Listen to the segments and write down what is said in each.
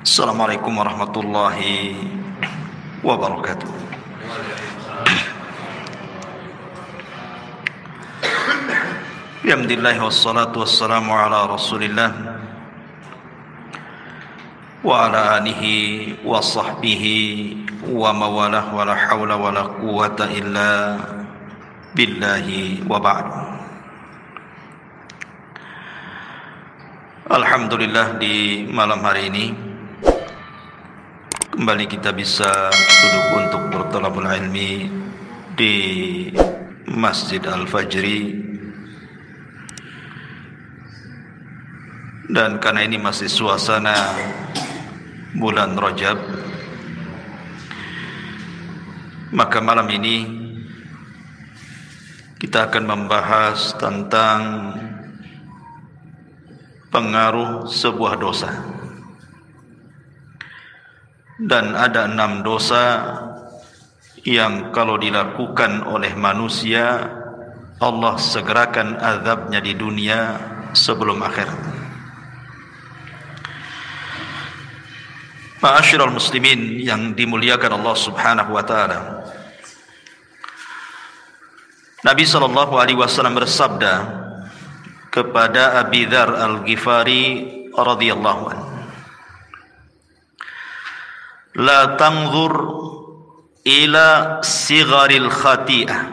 Assalamualaikum warahmatullahi wabarakatuh. Alhamdulillah wassalatu wassalamu ala Rasulillah wa ala alihi wa sahbihi wa mawalah wa la hawla wa la quwwata illa billahi wa ba'd. Alhamdulillah, di malam hari ini kembali kita bisa duduk untuk berthalabul ilmi di Masjid Al-Fajri, dan karena ini masih suasana bulan Rajab, maka malam ini kita akan membahas tentang pengaruh sebuah dosa. Dan ada 6 dosa yang kalau dilakukan oleh manusia, Allah segerakan azabnya di dunia sebelum akhirat. Ma'asyiral muslimin yang dimuliakan Allah Subhanahu wa taala, Nabi sallallahu alaihi wasallam bersabda kepada Abi Dzar Al-Ghifari radhiyallahu anhu, la tanzur ila sigharil khati'ah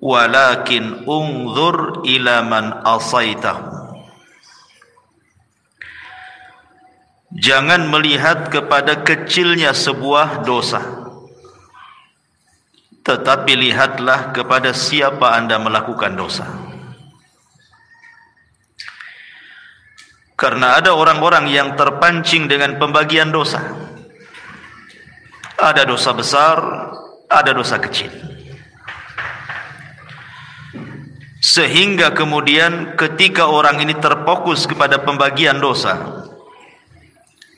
walakin unzur ila man asaitahu. Jangan melihat kepada kecilnya sebuah dosa, tetapi lihatlah kepada siapa Anda melakukan dosa. Karena ada orang-orang yang terpancing dengan pembagian dosa. Ada dosa besar, ada dosa kecil. Sehingga kemudian ketika orang ini terfokus kepada pembagian dosa,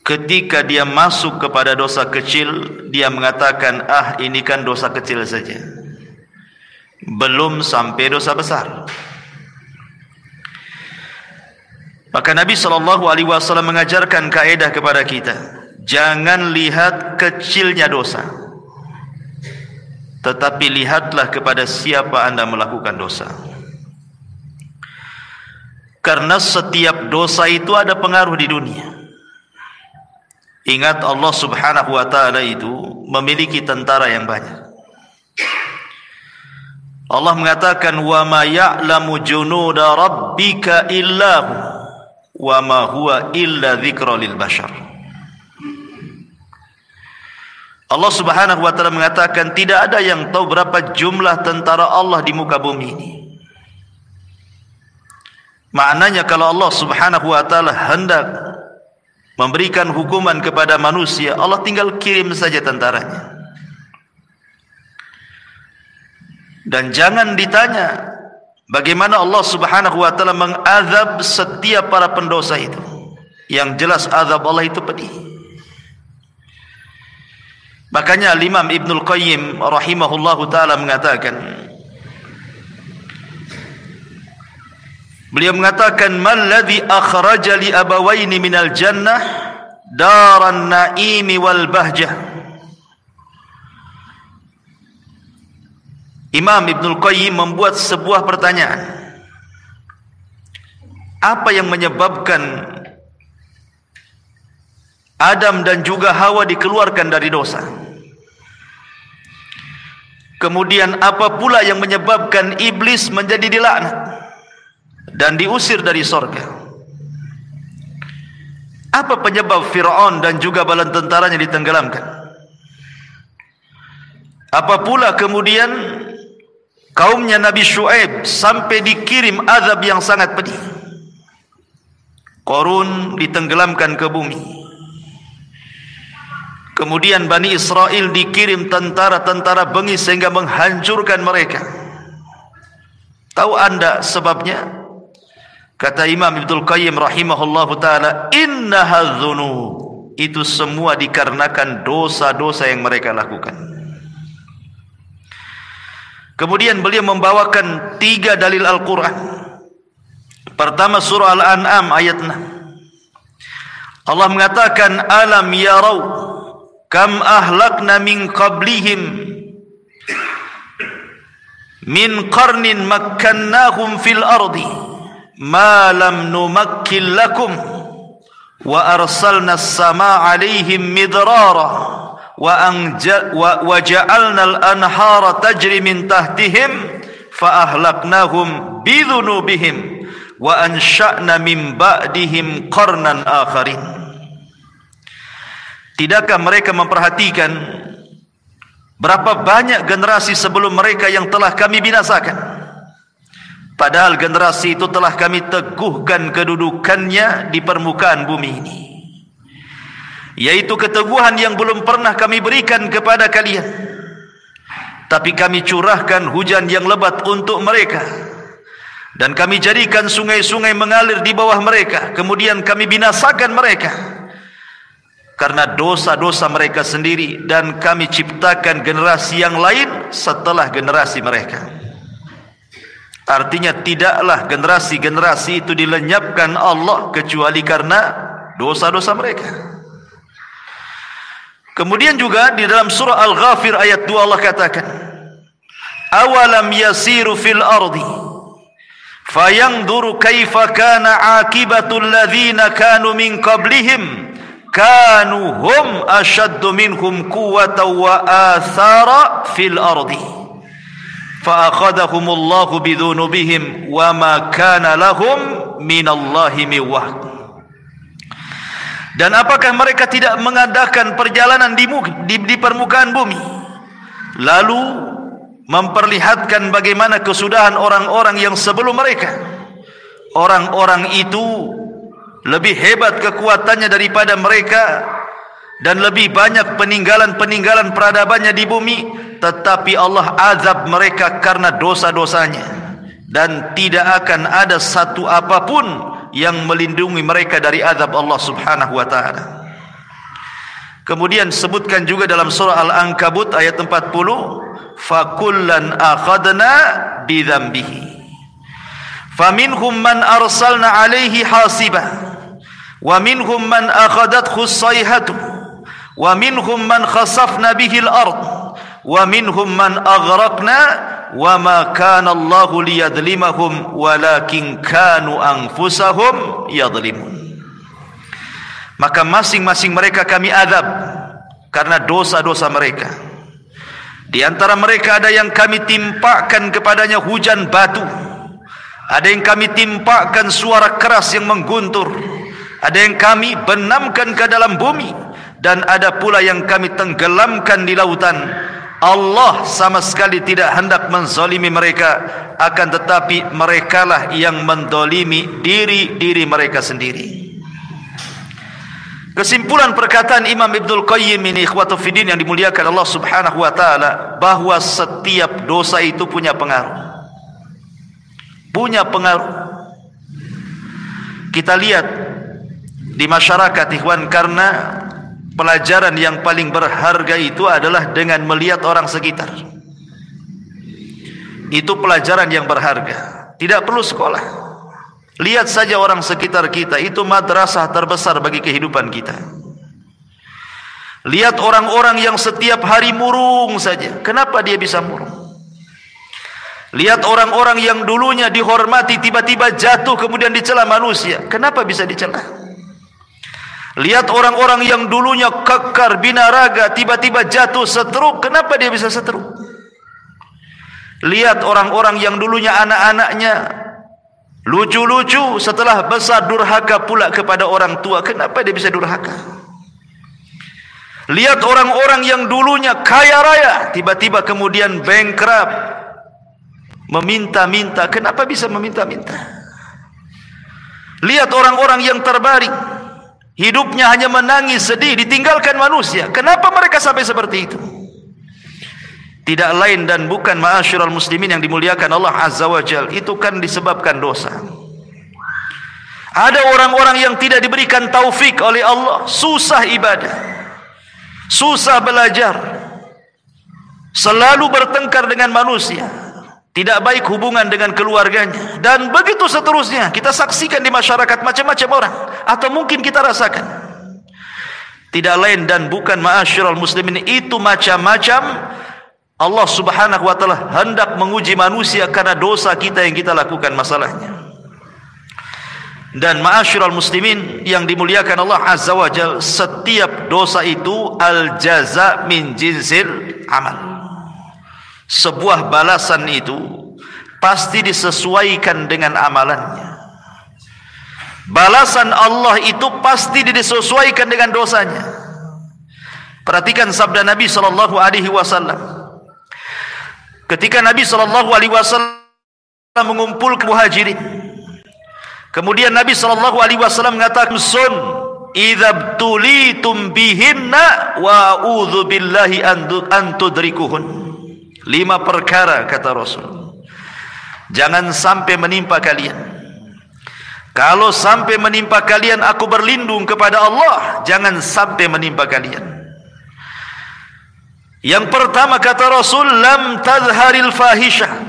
ketika dia masuk kepada dosa kecil, dia mengatakan, ini kan dosa kecil saja, belum sampai dosa besar. Maka Nabi SAW mengajarkan kaidah kepada kita, jangan lihat kecilnya dosa, tetapi lihatlah kepada siapa Anda melakukan dosa. Karena setiap dosa itu ada pengaruh di dunia. Ingat, Allah Subhanahu wa taala itu memiliki tentara yang banyak. Allah mengatakan, wa ma ya'lamu junuda rabbika illahu wa ma huwa illa dzikra lil bashar. Allah Subhanahu wa taala mengatakan, tidak ada yang tahu berapa jumlah tentara Allah di muka bumi ini. Maknanya kalau Allah Subhanahu wa taala hendak memberikan hukuman kepada manusia, Allah tinggal kirim saja tentaranya. Dan jangan ditanya bagaimana Allah Subhanahu wa taala mengazab setiap para pendosa itu. Yang jelas azab Allah itu pedih. Makanya Imam Ibnul Qayyim rahimahullahu taala mengatakan, beliau mengatakan, malladzi akhraja li abawaini minal jannah daran naimi wal bahjah. Imam Ibnul Qayyim membuat sebuah pertanyaan, apa yang menyebabkan Adam dan juga Hawa dikeluarkan dari dosa? Kemudian apa pula yang menyebabkan iblis menjadi dilaknat dan diusir dari sorga? Apa penyebab Fir'aun dan juga bala tentaranya ditenggelamkan? Apa pula kemudian kaumnya Nabi Syuaib sampai dikirim azab yang sangat pedih? Qarun ditenggelamkan ke bumi. Kemudian Bani Israel dikirim tentara-tentara bengis sehingga menghancurkan mereka. Tahu Anda sebabnya? Kata Imam Ibnul Qayyim rahimahullahu taala, innaha dzunub. Itu semua dikarenakan dosa-dosa yang mereka lakukan. Kemudian beliau membawakan 3 dalil Al-Quran. Pertama surah Al-An'am ayat 6. Allah mengatakan, alam yarau kam ahlakna min qablihim min qarnin makkannahum fil ardi ma lam numakkil lakum wa arsalna as-samaa 'alaihim midrara wa ja'alna al-anhara tajri min tahtihim fa ahlaknahum bidhunubihim wa ansha'na min ba'dihim qarnan akharin. Tidakkah mereka memperhatikan berapa banyak generasi sebelum mereka yang telah kami binasakan, padahal generasi itu telah kami teguhkan kedudukannya di permukaan bumi ini, yaitu keteguhan yang belum pernah kami berikan kepada kalian. Tapi kami curahkan hujan yang lebat untuk mereka, dan kami jadikan sungai-sungai mengalir di bawah mereka. Kemudian kami binasakan mereka karena dosa-dosa mereka sendiri, dan kami ciptakan generasi yang lain setelah generasi mereka. Artinya tidaklah generasi-generasi itu dilenyapkan Allah kecuali karena dosa-dosa mereka. Kemudian juga di dalam surah Al-Ghafir ayat 2 Allah katakan, awalam yasiru fil ardi fayanzuru kaifa kana aqibatul ladzina kanu min qablihim kanu hum ashaddu minhum quwwatan wa athara fil ardi fa akhadhahumullahu bidhunubihim wa ma kana lahum minallahi min wahid. Dan apakah mereka tidak mengadakan perjalanan di permukaan bumi, lalu memperlihatkan bagaimana kesudahan orang-orang yang sebelum mereka? Orang-orang itu lebih hebat kekuatannya daripada mereka, dan lebih banyak peninggalan-peninggalan peradabannya di bumi, tetapi Allah azab mereka karena dosa-dosanya, dan tidak akan ada satu apapun yang melindungi mereka dari azab Allah subhanahu wa ta'ala. Kemudian sebutkan juga dalam surah Al-Ankabut ayat 40, fakullan akhadna bidhambihi faminhum man arsalna alaihi hasiba wa minhum man akhadathu as-sayhatu wa minhum man khasafna bihi al-ard wa minhum man aghraqna wa ma kana Allahu liyadlimahum walakin kanu anfusahum yadlimun. Maka masing-masing mereka kami azab karena dosa-dosa mereka. Di antara mereka ada yang kami timpakan kepadanya hujan batu, ada yang kami timpakan suara keras yang mengguntur, ada yang kami benamkan ke dalam bumi, dan ada pula yang kami tenggelamkan di lautan. Allah sama sekali tidak hendak menzalimi mereka, akan tetapi merekalah yang menzalimi diri-diri mereka sendiri. Kesimpulan perkataan Imam Ibnul Qayyim ini, ikhwatu fiddin yang dimuliakan Allah subhanahu wa ta'ala, bahwa setiap dosa itu punya pengaruh. Punya pengaruh. Kita lihat di masyarakat, ikhwan, karena pelajaran yang paling berharga itu adalah dengan melihat orang sekitar. Itu pelajaran yang berharga. Tidak perlu sekolah. Lihat saja orang sekitar kita, itu madrasah terbesar bagi kehidupan kita. Lihat orang-orang yang setiap hari murung saja. Kenapa dia bisa murung? Lihat orang-orang yang dulunya dihormati, tiba-tiba jatuh kemudian dicela manusia. Kenapa bisa dicela? Lihat orang-orang yang dulunya kekar binaraga, tiba-tiba jatuh stroke. Kenapa dia bisa stroke? Lihat orang-orang yang dulunya anak-anaknya lucu-lucu, setelah besar durhaka pula kepada orang tua. Kenapa dia bisa durhaka? Lihat orang-orang yang dulunya kaya raya, tiba-tiba kemudian bankrupt, meminta-minta. Kenapa bisa meminta-minta? Lihat orang-orang yang terbaring, hidupnya hanya menangis, sedih, ditinggalkan manusia. Kenapa mereka sampai seperti itu? Tidak lain dan bukan, ma'asyiral muslimin yang dimuliakan Allah Azza wa Jal, itu kan disebabkan dosa. Ada orang-orang yang tidak diberikan taufik oleh Allah, susah ibadah, susah belajar, selalu bertengkar dengan manusia, tidak baik hubungan dengan keluarganya, dan begitu seterusnya. Kita saksikan di masyarakat macam-macam orang, atau mungkin kita rasakan. tidak lain dan bukan ma'asyiral muslimin, itu macam-macam Allah subhanahu wa ta'ala hendak menguji manusia karena dosa kita yang kita lakukan masalahnya. Dan ma'asyiral muslimin yang dimuliakan Allah azza wa jal, setiap dosa itu al-jaza min jinsil amal. Sebuah balasan itu pasti disesuaikan dengan amalannya. Balasan Allah itu pasti disesuaikan dengan dosanya. Perhatikan sabda Nabi sallallahu alaihi wasallam. Ketika Nabi SAW mengumpulkan muhajirin, kemudian Nabi SAW mengatakan, "Sun idza tulitum bihinna wa a'udzu billahi an tudrikuhun." 5 perkara kata Rasul, jangan sampai menimpa kalian. Kalau sampai menimpa kalian, aku berlindung kepada Allah, jangan sampai menimpa kalian. Yang pertama kata Rasul, lam tazharil fahisha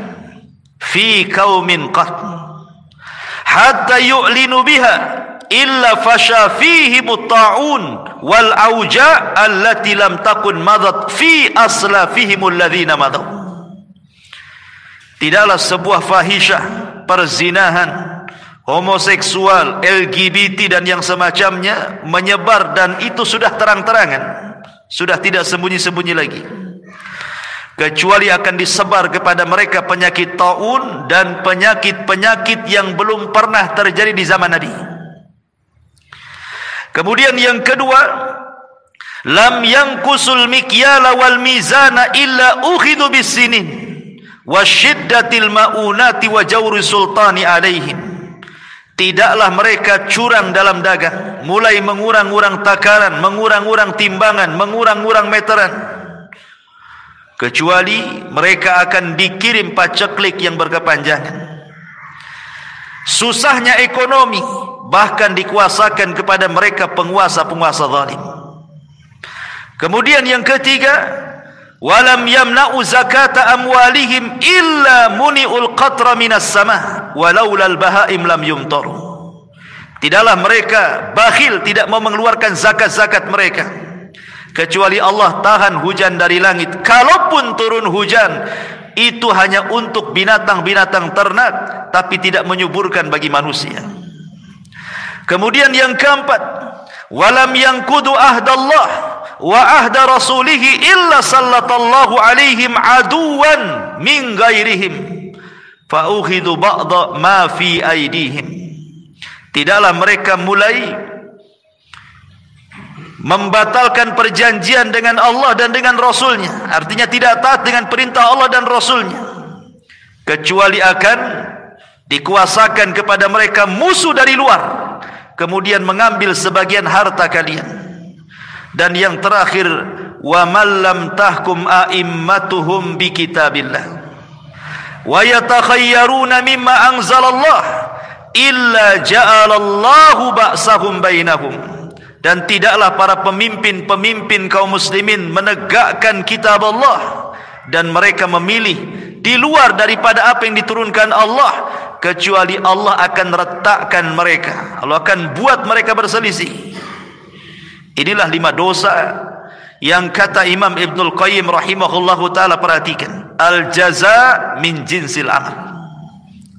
fi qaumin qat hatta yu'linu biha illa fasha fihi mutta'un wal auja allati lam takun madat fi aslafihim alladhina madaw. Tidaklah sebuah fahisyah, perzinahan, homoseksual, LGBT dan yang semacamnya menyebar, dan itu sudah terang-terangan, sudah tidak sembunyi-sembunyi lagi, kecuali akan disebar kepada mereka penyakit taun dan penyakit-penyakit yang belum pernah terjadi di zaman Nabi. Kemudian yang kedua, lam yanqusul mikyala wal mizana illa ukhidhu bisinin wasyiddatil maunati wa jawri sultani alaihim. Tidaklah mereka curang dalam dagang, mulai mengurang-urang takaran, mengurang-urang timbangan, mengurang-urang meteran, kecuali mereka akan dikirim paceklik yang berkepanjangan. Susahnya ekonomi bahkan dikuasakan kepada mereka penguasa-penguasa zalim. Kemudian yang ketiga, walam yamna'u zakata amwalihim illa muni'ul qatra minas sama walaulal bahaim lam yumtaru. Tidaklah mereka bakhil, tidak mau mengeluarkan zakat-zakat mereka, kecuali Allah tahan hujan dari langit. Kalaupun turun hujan, itu hanya untuk binatang-binatang ternak, tapi tidak menyuburkan bagi manusia. Kemudian yang keempat, walam yanqudu ahdallah wa ahda rasulihi illa sallatallahu alaihim aduwan min ghairihim fa ukhidu ba'da ma fi aidihim. Tidaklah mereka mulai membatalkan perjanjian dengan Allah dan dengan Rasulnya, artinya tidak taat dengan perintah Allah dan Rasulnya, kecuali akan dikuasakan kepada mereka musuh dari luar, kemudian mengambil sebagian harta kalian. Dan yang terakhir, wa man lam tahkum a'immatuhum bi kitabillah wa yatakhayyaruna mimma anzalallah illa ja'alallahu ba'sahum bainahum. Dan tidaklah para pemimpin-pemimpin kaum muslimin menegakkan kitab Allah, dan mereka memilih di luar daripada apa yang diturunkan Allah, kecuali Allah akan retakkan mereka, Allah akan buat mereka berselisih. Inilah 5 dosa yang kata Imam Ibnul Qayyim rahimahullahu ta'ala, perhatikan, al-jaza min jinsil amal.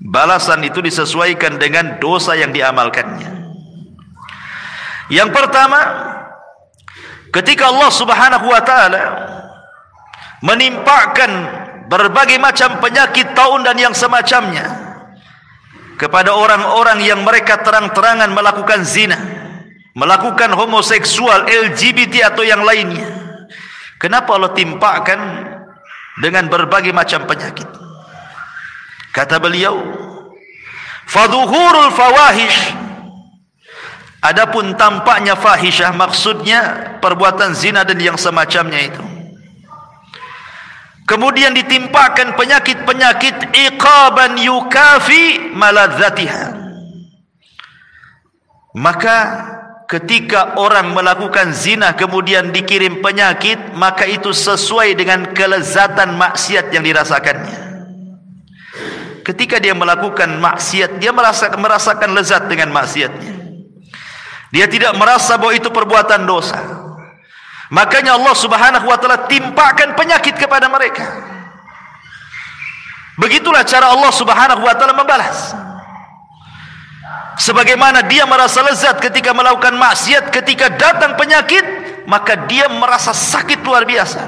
Balasan itu disesuaikan dengan dosa yang diamalkannya. Yang pertama, ketika Allah subhanahu wa ta'ala menimpakan berbagai macam penyakit taun dan yang semacamnya kepada orang-orang yang mereka terang-terangan melakukan zina, melakukan homoseksual, LGBT atau yang lainnya, kenapa Allah timpakan dengan berbagai macam penyakit? Kata beliau, fadhuhurul fawahish, adapun tampaknya fahisyah, maksudnya perbuatan zina dan yang semacamnya itu, kemudian ditimpakan penyakit-penyakit iqaban yukafi maladzatiha. Maka ketika orang melakukan zina kemudian dikirim penyakit, maka itu sesuai dengan kelezatan maksiat yang dirasakannya. Ketika dia melakukan maksiat, dia merasakan lezat dengan maksiatnya. Dia tidak merasa bahwa itu perbuatan dosa. Makanya Allah Subhanahu wa taala timpakan penyakit kepada mereka. Begitulah cara Allah Subhanahu wa taala membalas. Sebagaimana dia merasa lezat ketika melakukan maksiat, ketika datang penyakit, maka dia merasa sakit luar biasa.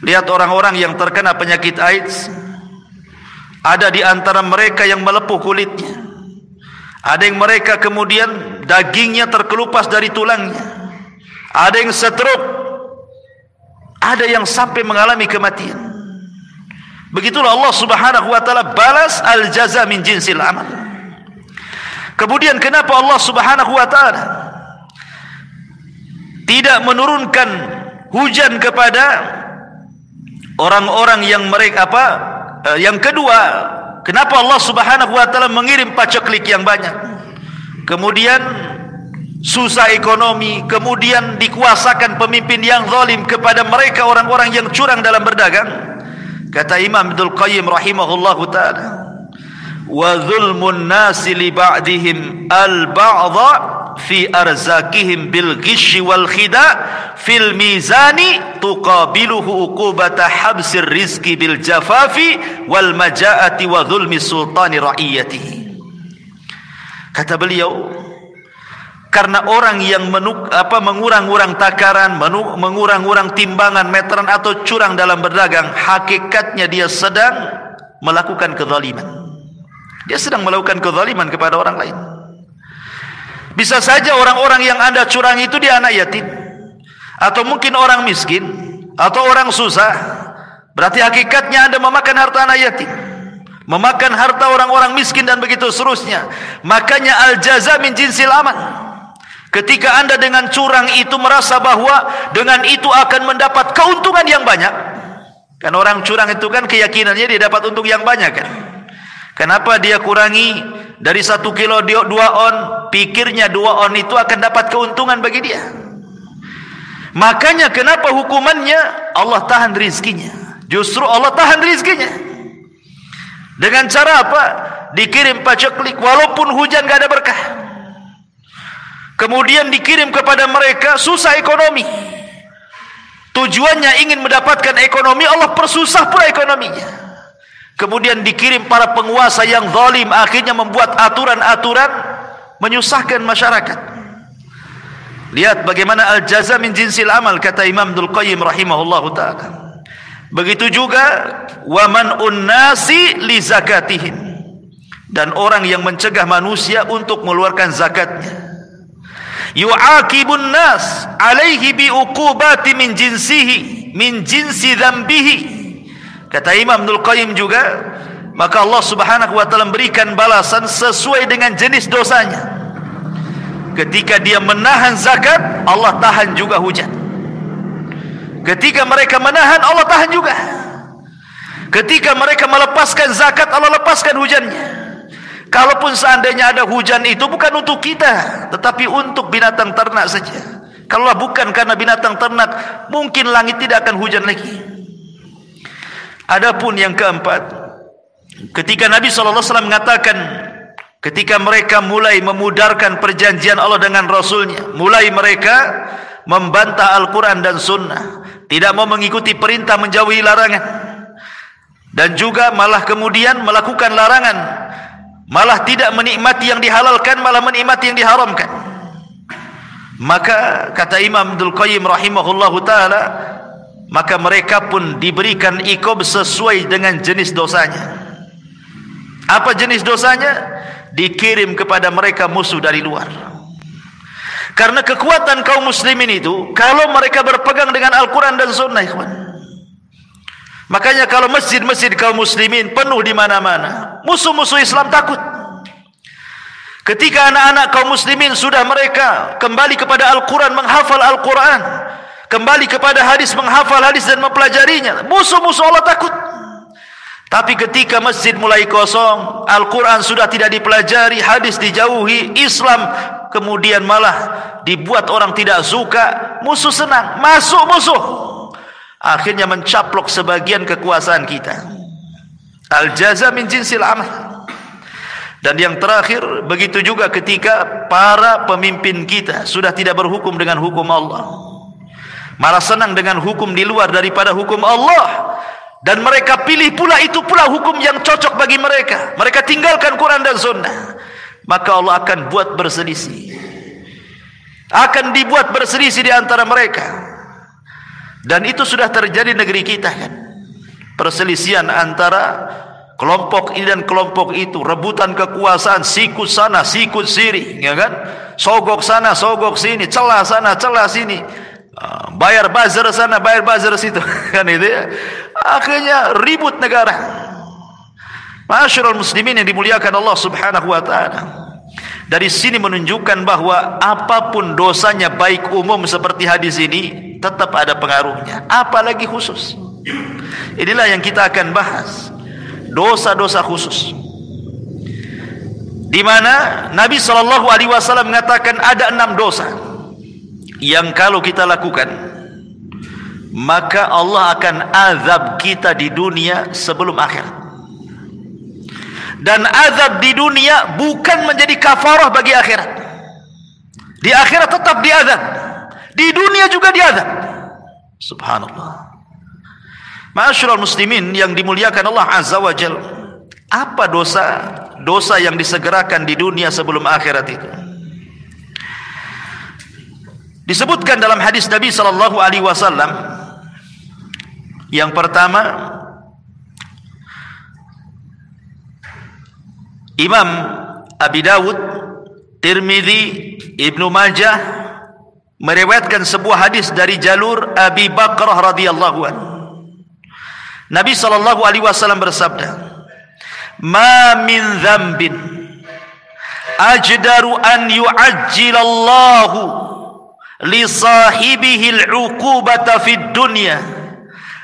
Lihat orang-orang yang terkena penyakit AIDS, ada di antara mereka yang melepuh kulitnya, ada yang mereka kemudian dagingnya terkelupas dari tulangnya, ada yang stroke, ada yang sampai mengalami kematian. Begitulah Allah Subhanahu wa taala balas al-jaza min jinsil amal. Kemudian kenapa Allah Subhanahu wa taala tidak menurunkan hujan kepada orang-orang yang mereka yang kedua, kenapa Allah Subhanahu wa taala mengirim paceklik yang banyak, kemudian susah ekonomi, kemudian dikuasakan pemimpin yang zalim kepada mereka orang-orang yang curang dalam berdagang? Kata Imam Ibnul Qayyim rahimahullahu taala, wa zulmun nasi li ba'dihim al-ba'dha fi arzakihim bil ghishi wal khida fil mizani tuqabiluhu uqubata habsir rizqi bil jafafi wal majaati wa zulmi sultani ra'iyatihi. Kata beliau, karena orang yang mengurang-urang takaran, mengurang-urang timbangan meteran atau curang dalam berdagang, hakikatnya dia sedang melakukan kezaliman. Dia sedang melakukan kezaliman kepada orang lain. Bisa saja orang-orang yang Anda curang itu dia anak yatim, atau mungkin orang miskin, atau orang susah. Berarti hakikatnya Anda memakan harta anak yatim, memakan harta orang-orang miskin, dan begitu seterusnya. Makanya al-jaza min jinsil amal. Ketika Anda dengan curang itu merasa bahwa dengan itu akan mendapat keuntungan yang banyak, kan orang curang itu kan keyakinannya dia dapat untung yang banyak kan. Kenapa dia kurangi dari 1 kilo 2 on, pikirnya 2 on itu akan dapat keuntungan bagi dia. Makanya kenapa hukumannya Allah tahan rizkinya. Justru Allah tahan rizkinya dengan cara apa? Dikirim paceklik, walaupun hujan gak ada berkah. Kemudian dikirim kepada mereka susah ekonomi. Tujuannya ingin mendapatkan ekonomi, Allah persusah pula ekonominya. Kemudian dikirim para penguasa yang zalim, akhirnya membuat aturan-aturan menyusahkan masyarakat. Lihat bagaimana al-jaza min jinsil amal, kata Imam Ibnul Qayyim rahimahullahu ta'ala. Begitu juga wa man'un nasi li zakatihim, dan orang yang mencegah manusia untuk mengeluarkan zakatnya. Yu'aqibun nas alaihi bi uqubati min jinsihi min jinsi dzambihi. Kata Imam Ibnul Qayyim juga, maka Allah Subhanahu wa taala memberikan balasan sesuai dengan jenis dosanya. Ketika dia menahan zakat, Allah tahan juga hujan. Ketika mereka menahan, Allah tahan juga. Ketika mereka melepaskan zakat, Allah lepaskan hujannya. Kalaupun seandainya ada hujan itu bukan untuk kita, tetapi untuk binatang ternak saja. Kalau bukan karena binatang ternak, mungkin langit tidak akan hujan lagi. Adapun yang keempat, ketika Nabi SAW mengatakan, ketika mereka mulai memudarkan perjanjian Allah dengan Rasulnya, mulai mereka membantah Al-Quran dan Sunnah, tidak mau mengikuti perintah, menjauhi larangan, dan juga malah kemudian melakukan larangan, malah tidak menikmati yang dihalalkan, malah menikmati yang diharamkan. Maka kata Imam Ibnul Qayyim rahimahullahu ta'ala, maka mereka pun diberikan iqab sesuai dengan jenis dosanya. Apa jenis dosanya? Dikirim kepada mereka musuh dari luar. Karena kekuatan kaum muslimin itu, kalau mereka berpegang dengan Al-Quran dan Sunnah, ikhwan. Makanya kalau masjid-masjid kaum muslimin penuh di mana-mana, musuh-musuh Islam takut. Ketika anak-anak kaum muslimin sudah mereka kembali kepada Al-Quran, menghafal Al-Quran, kembali kepada hadis, menghafal hadis dan mempelajarinya, musuh-musuh Allah takut. Tapi ketika masjid mulai kosong, Al-Quran sudah tidak dipelajari, hadis dijauhi, Islam kemudian malah dibuat orang tidak suka, musuh senang, masuk musuh, akhirnya mencaplok sebagian kekuasaan kita. Al-jaza min jinsil amal. Dan yang terakhir, begitu juga ketika para pemimpin kita sudah tidak berhukum dengan hukum Allah, malah senang dengan hukum di luar daripada hukum Allah, dan mereka pilih pula itu pula hukum yang cocok bagi mereka. Mereka tinggalkan Quran dan Sunnah, maka Allah akan buat berselisih, akan dibuat berselisih di antara mereka. Dan itu sudah terjadi negeri kita kan, perselisihan antara kelompok ini dan kelompok itu, rebutan kekuasaan, sikut sana, sikut sini, ya kan? Sogok sana, sogok sini, celah sana, celah sini, bayar buzzer sana, bayar buzzer situ, kan itu ya. Akhirnya ribut negara. Masyarul muslimin yang dimuliakan Allah Subhanahu wa taala. Dari sini menunjukkan bahwa apapun dosanya, baik umum seperti hadis ini, tetap ada pengaruhnya, apalagi khusus. Inilah yang kita akan bahas, dosa-dosa khusus, di mana Nabi SAW mengatakan ada 6 dosa yang kalau kita lakukan, maka Allah akan azab kita di dunia sebelum akhirat. Dan azab di dunia bukan menjadi kafarah bagi akhirat. Di akhirat tetap diazab, di dunia juga diazab. Subhanallah. Ma'asyiral muslimin yang dimuliakan Allah Azza wa Jalla, apa dosa yang disegerakan di dunia sebelum akhirat itu? Disebutkan dalam hadis Nabi sallallahu alaihi wasallam, yang pertama, Imam Abi Dawud, Tirmidzi, Ibnu Majah meriwayatkan sebuah hadis dari jalur Abi Bakrah radhiyallahu anhu. Nabi sallallahu alaihi wasallam bersabda, "Ma min dzambin ajdaru an yu'ajjilallahu li sahibihi al-'uqubata fid dunya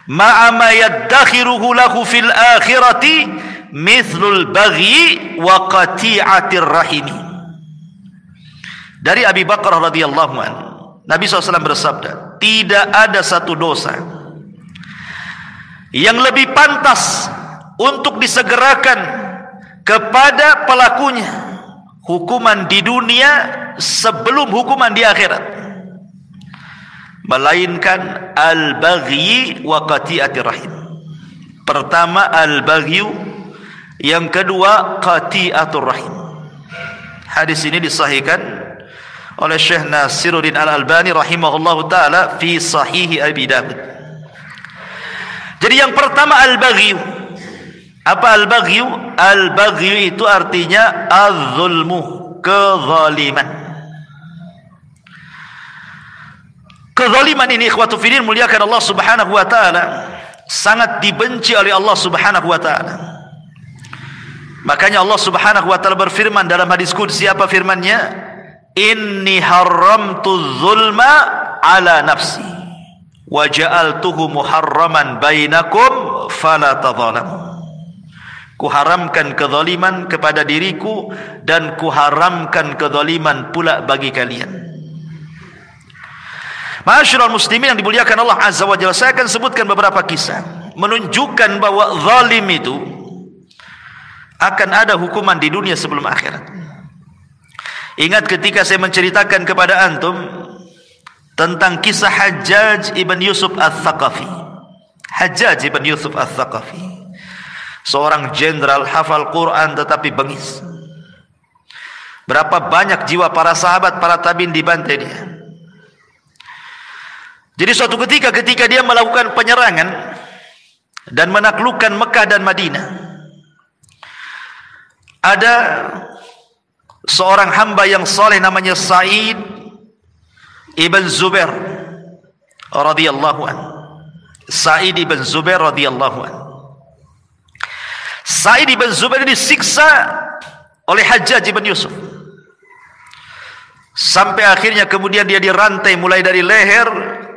ma'a ma yaddakhiruhu lahu fil akhirati mithlul baghi wa qati'atir rahimi." Dari Abi Bakrah radhiyallahu anhu, Nabi SAW bersabda, tidak ada satu dosa yang lebih pantas untuk disegerakan kepada pelakunya hukuman di dunia sebelum hukuman di akhirat, melainkan al-baghi wa qati'atir rahim. Pertama al-baghi, yang kedua qati'atur rahim. Hadis ini disahihkan oleh Syekh Nasiruddin Al-Albani rahimahullahu taala fi Sahih Abi Dawud. Jadi yang pertama al-baghi. Apa al-baghi? Al-baghi itu artinya az-zulmu, kezaliman. Kezaliman ini ikhwatu fillah muliakan Allah Subhanahu wa taala, sangat dibenci oleh Allah Subhanahu wa taala. Makanya Allah Subhanahu wa taala berfirman dalam hadis qudsi, apa firman-Nya? Inni haramtu zulma ala nafsi wa ja'altuhu muharraman bainakum fala tadzalamu. Kuharamkan kezaliman kepada diriku dan kuharamkan kezaliman pula bagi kalian. Ma'asyiral muslimin yang dimuliakan Allah Azza wa Jalla, saya akan sebutkan beberapa kisah menunjukkan bahwa zalim itu akan ada hukuman di dunia sebelum akhirat. Ingat ketika saya menceritakan kepada antum tentang kisah Hajjaj ibn Yusuf al-Thaqafi. Hajjaj ibn Yusuf al-Thaqafi, seorang jenderal hafal Quran tetapi bengis. Berapa banyak jiwa para sahabat, para tabi'in dibantai dia. Jadi suatu ketika dia melakukan penyerangan dan menaklukkan Mekah dan Madinah, ada seorang hamba yang saleh namanya Sa'id ibn Zubair radhiyallahu anhu. Sa'id ibn Zubair radhiyallahu anhu. Sa'id ibn Zubair disiksa oleh Hajjaj ibn Yusuf sampai akhirnya kemudian dia dirantai mulai dari leher,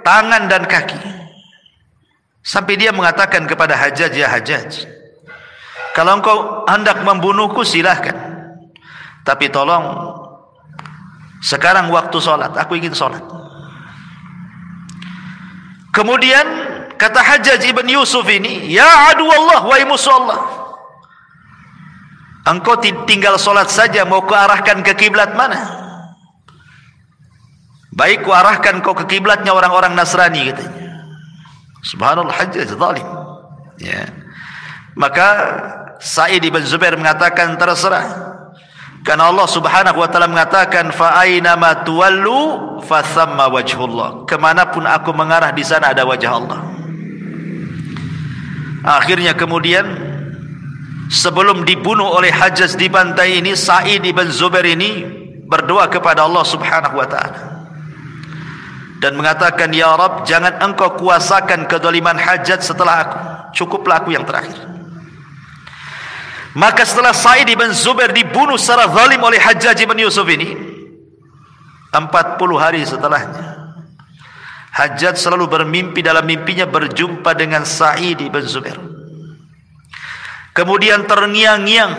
tangan dan kaki, sampai dia mengatakan kepada Hajjaj, ya Hajjaj, kalau engkau hendak membunuhku silahkan, tapi tolong sekarang waktu sholat, aku ingin sholat. Kemudian kata Hajjaj ibn Yusuf ini, ya adu Allah, wahai musuh Allah, Engkau tinggal solat saja, mau kuarahkan ke kiblat mana? Baik kuarahkan kau ke kiblatnya orang-orang Nasrani katanya. Subhanallah, Hajjaj zalim. Ya. Maka Sa'id bin Zubair mengatakan terserah. Karena Allah Subhanahu wa taala mengatakan fa aina ma tuwallu fa thamma wajhullah. Kemanapun aku mengarah di sana ada wajah Allah. Akhirnya kemudian sebelum dibunuh oleh Hajjaj di pantai ini, Sa'id bin Zubair ini berdoa kepada Allah Subhanahu wa taala dan mengatakan, ya Rabb, jangan engkau kuasakan kezaliman Hajjaj setelah aku, cukuplah aku yang terakhir. Maka setelah Sa'id bin Zubair dibunuh secara zalim oleh Hajjaj bin Yusuf ini, 40 hari setelahnya, Hajjaj selalu bermimpi, dalam mimpinya berjumpa dengan Sa'id bin Zubair. Kemudian terngiang-ngiang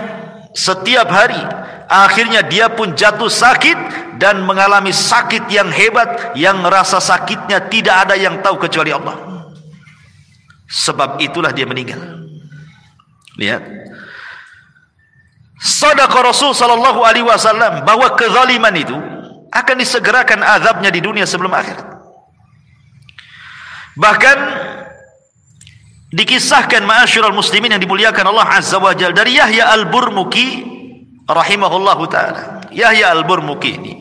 setiap hari. Akhirnya dia pun jatuh sakit dan mengalami sakit yang hebat, yang rasa sakitnya tidak ada yang tahu kecuali Allah. Sebab itulah dia meninggal. Lihat, Shadaqa Rasul sallallahu alaihi wasallam bahwa kezaliman itu akan disegerakan azabnya di dunia sebelum akhirat. Bahkan dikisahkan ma'asyiral muslimin yang dimuliakan Allah Azza wa Jalla dari Yahya al-Burmuki rahimahullahu ta'ala. Yahya al-Burmuki ini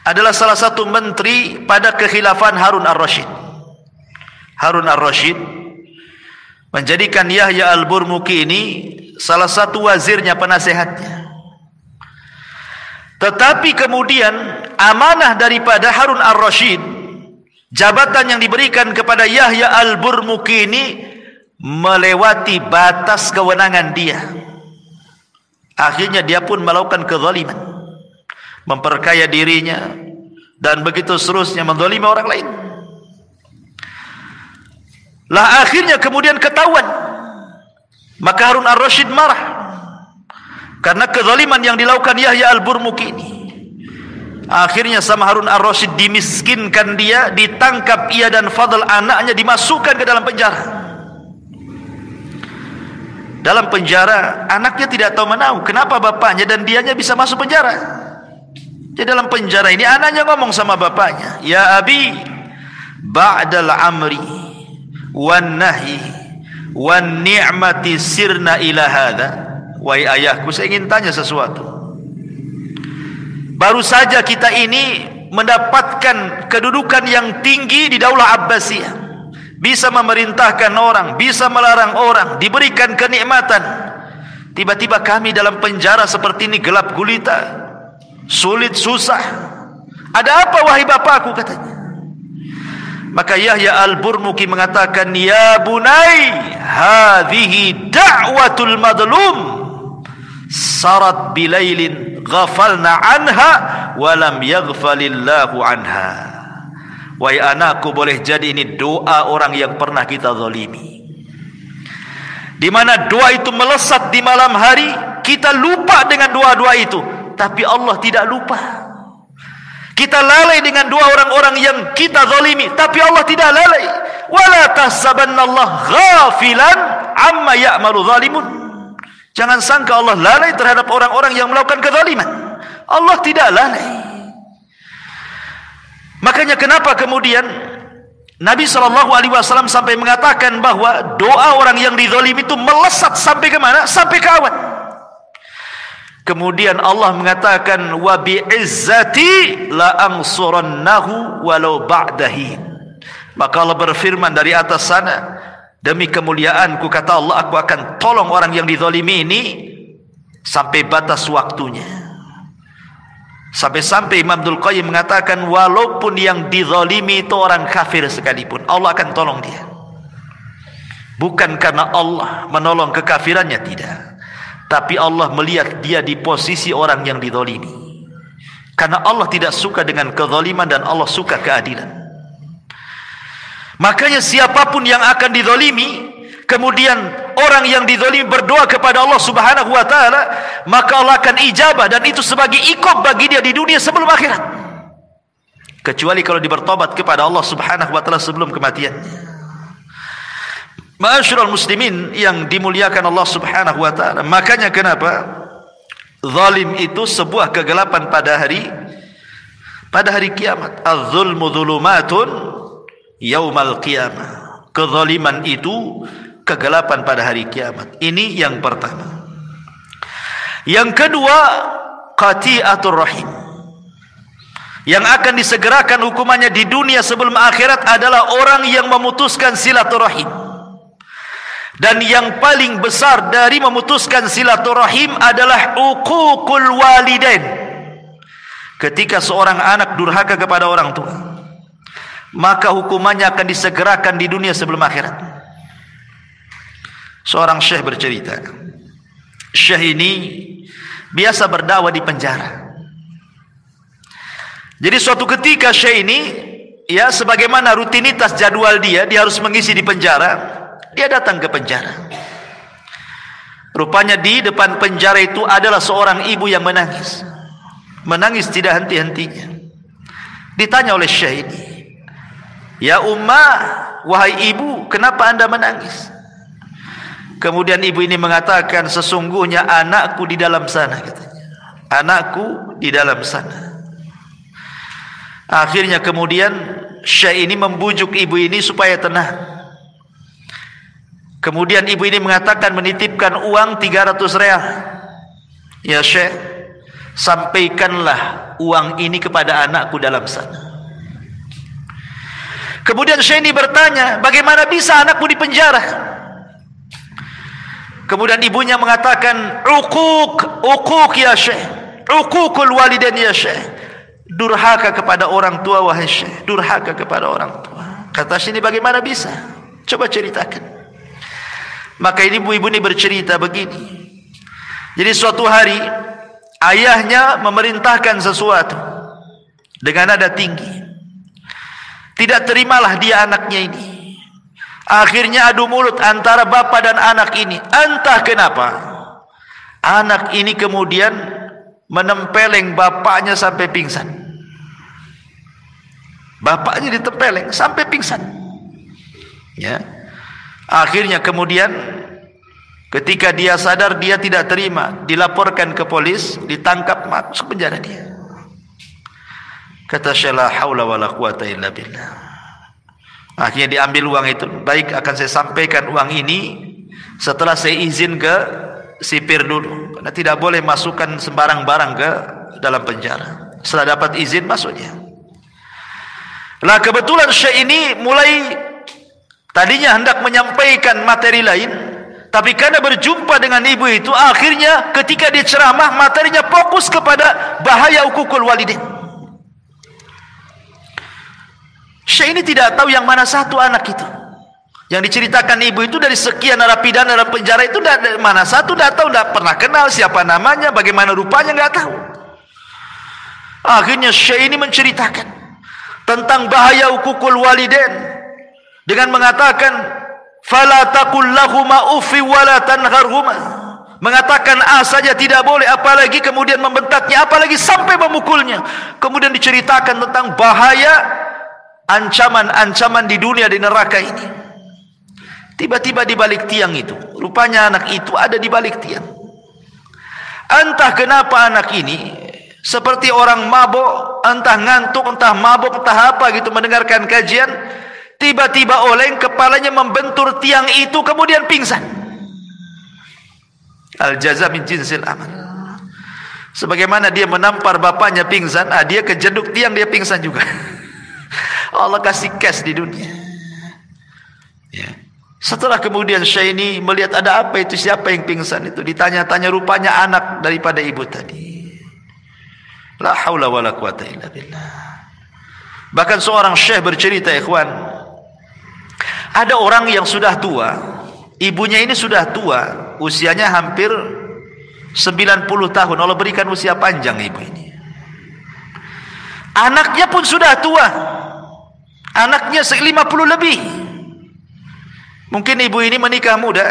adalah salah satu menteri pada kekhilafan Harun ar-Rasyid. Harun ar-Rasyid menjadikan Yahya al-Burmuki ini salah satu wazirnya, penasehatnya. Tetapi kemudian amanah daripada Harun ar-Rasyid, jabatan yang diberikan kepada Yahya al-Burmuki ini melewati batas kewenangan dia. Akhirnya dia pun melakukan kezaliman, memperkaya dirinya, dan begitu seterusnya, menzalimi orang lain. Lah akhirnya kemudian ketahuan. Maka Harun ar-Rasyid marah karena kezaliman yang dilakukan Yahya al-Burmuki ini. Akhirnya sama Harun ar-Rasyid dimiskinkan dia, ditangkap ia dan Fadl anaknya, dimasukkan ke dalam penjara. Dalam penjara, anaknya tidak tahu menahu kenapa bapaknya dan dianya bisa masuk penjara. Jadi dalam penjara ini anaknya ngomong sama bapaknya, ya abi, ba'dal amri wan nahi wan ni'mati sirna ila hadha. Wahai ayahku, saya ingin tanya sesuatu. Baru saja kita ini mendapatkan kedudukan yang tinggi di Daulah Abbasiyah, bisa memerintahkan orang, bisa melarang orang, diberikan kenikmatan. Tiba-tiba kami dalam penjara seperti ini, gelap gulita, sulit, susah. Ada apa wahai bapakku, katanya. Maka Yahya al-Burmuki mengatakan, ya bunai, hadhihi da'watul madlum, sarat bilailin ghafalna anha, walam yaghfalillahu anha. Wahai anakku, boleh jadi ini doa orang yang pernah kita zalimi, di mana doa itu melesat di malam hari, kita lupa dengan doa-doa itu, tapi Allah tidak lupa. Kita lalai dengan doa orang-orang yang kita zalimi, tapi Allah tidak lalai. Wala tahsabannallaha ghafilan amma ya'malu zalimun. Jangan sangka Allah lalai terhadap orang-orang yang melakukan kezaliman. Allah tidak lalai. Makanya kenapa kemudian Nabi SAW sampai mengatakan bahwa doa orang yang dizalimi itu melesat sampai ke mana? Sampai ke awan. Kemudian Allah mengatakan, wa bi'izzati la ansurannahu walau ba'dahin. Maka Allah berfirman dari atas sana, demi kemuliaanku, kata Allah, aku akan tolong orang yang dizalimi ini sampai batas waktunya. Sampai-sampai Imam Abdul Qayyim mengatakan, walaupun yang dizalimi itu orang kafir sekalipun, Allah akan tolong dia. Bukan karena Allah menolong kekafirannya, tidak, tapi Allah melihat dia di posisi orang yang dizalimi. Karena Allah tidak suka dengan kezaliman dan Allah suka keadilan. Makanya siapapun yang akan dizalimi, kemudian orang yang dizalimi berdoa kepada Allah Subhanahu wa taala, maka Allah akan ijabah, dan itu sebagai iqab bagi dia di dunia sebelum akhirat. Kecuali kalau dia bertobat kepada Allah Subhanahu wa taala sebelum kematiannya. Ma'asyiral muslimin yang dimuliakan Allah Subhanahu wa taala, makanya kenapa zalim itu sebuah kegelapan pada hari kiamat. Az-zulmu dzulumatun yaumal qiyamah. Kezaliman itu kegelapan pada hari kiamat. Ini yang pertama. Yang kedua, qati'atur rahim. Yang akan disegerakan hukumannya di dunia sebelum akhirat adalah orang yang memutuskan silaturahim. Dan yang paling besar dari memutuskan silaturahim adalah uququl walidain. Ketika seorang anak durhaka kepada orang tua, maka hukumannya akan disegerakan di dunia sebelum akhirat. Seorang syekh bercerita, syekh ini biasa berdakwah di penjara. Jadi suatu ketika syekh ini, ya sebagaimana rutinitas jadwal dia harus mengisi di penjara. Dia datang ke penjara. Rupanya di depan penjara itu adalah seorang ibu yang menangis. Menangis tidak henti-hentinya. Ditanya oleh syekh ini, "Ya ummah, wahai ibu, kenapa anda menangis?" Kemudian ibu ini mengatakan, "Sesungguhnya anakku di dalam sana," katanya. "Anakku di dalam sana." Akhirnya kemudian syekh ini membujuk ibu ini supaya tenang. Kemudian ibu ini mengatakan, menitipkan uang 300 real. "Ya syekh, sampaikanlah uang ini kepada anakku dalam sana." Kemudian syekh ini bertanya, "Bagaimana bisa anakku di penjara?" Kemudian ibunya mengatakan, "Uquq ya syekh, uququl walidain ya syekh." Durhaka kepada orang tua wahai syekh, durhaka kepada orang tua. Kata syekh ini, "Bagaimana bisa? Coba ceritakan." Maka ibu ini bercerita begini. Jadi suatu hari ayahnya memerintahkan sesuatu dengan nada tinggi. Tidak terimalah dia anaknya ini. Akhirnya adu mulut antara bapak dan anak ini. Entah kenapa anak ini kemudian menempeleng bapaknya sampai pingsan. Bapaknya ditempeleng sampai pingsan. Ya. Akhirnya kemudian ketika dia sadar, dia tidak terima, dilaporkan ke polis, ditangkap, masuk penjara dia. Kata syekh, "La haula wala quwata illa billah." Akhirnya diambil uang itu. "Baik, akan saya sampaikan uang ini setelah saya izin ke sipir dulu, karena tidak boleh masukkan sembarang barang ke dalam penjara. Setelah dapat izin, masuk dia." Lah kebetulan syekh ini mulai tadinya hendak menyampaikan materi lain, tapi karena berjumpa dengan ibu itu, akhirnya ketika dia ceramah, materinya fokus kepada bahaya uququl walidain. Syekh ini tidak tahu yang mana satu anak itu. Yang diceritakan ibu itu dari sekian narapidana dalam penjara itu, mana satu tidak tahu, tidak pernah kenal siapa namanya, bagaimana rupanya, nggak tahu. Akhirnya syekh ini menceritakan tentang bahaya uququl walidain dengan mengatakan, "Fala taqul lahuma uffi wa la tanharhuma." Mengatakan A saja tidak boleh, apalagi kemudian membentaknya, apalagi sampai memukulnya. Kemudian diceritakan tentang bahaya ancaman-ancaman di dunia, di neraka ini. Tiba-tiba di balik tiang itu, rupanya anak itu ada di balik tiang. Entah kenapa anak ini seperti orang mabuk, entah ngantuk, entah mabuk, entah apa gitu, mendengarkan kajian. Tiba-tiba oleng, kepalanya membentur tiang itu, kemudian pingsan. Al-jaza min jinsil amal. Sebagaimana dia menampar bapaknya pingsan, dia kejeduk tiang, dia pingsan juga. Allah kasih cash di dunia. Ya. Setelah kemudian syekh ini melihat ada apa itu, siapa yang pingsan itu, ditanya-tanya, rupanya anak daripada ibu tadi. La haula wala quwata illa billah. Bahkan seorang syekh bercerita, ikhwan, ada orang yang sudah tua, ibunya ini sudah tua, usianya hampir 90 tahun. Allah berikan usia panjang ibu ini. Anaknya pun sudah tua, anaknya 50 lebih. Mungkin ibu ini menikah muda,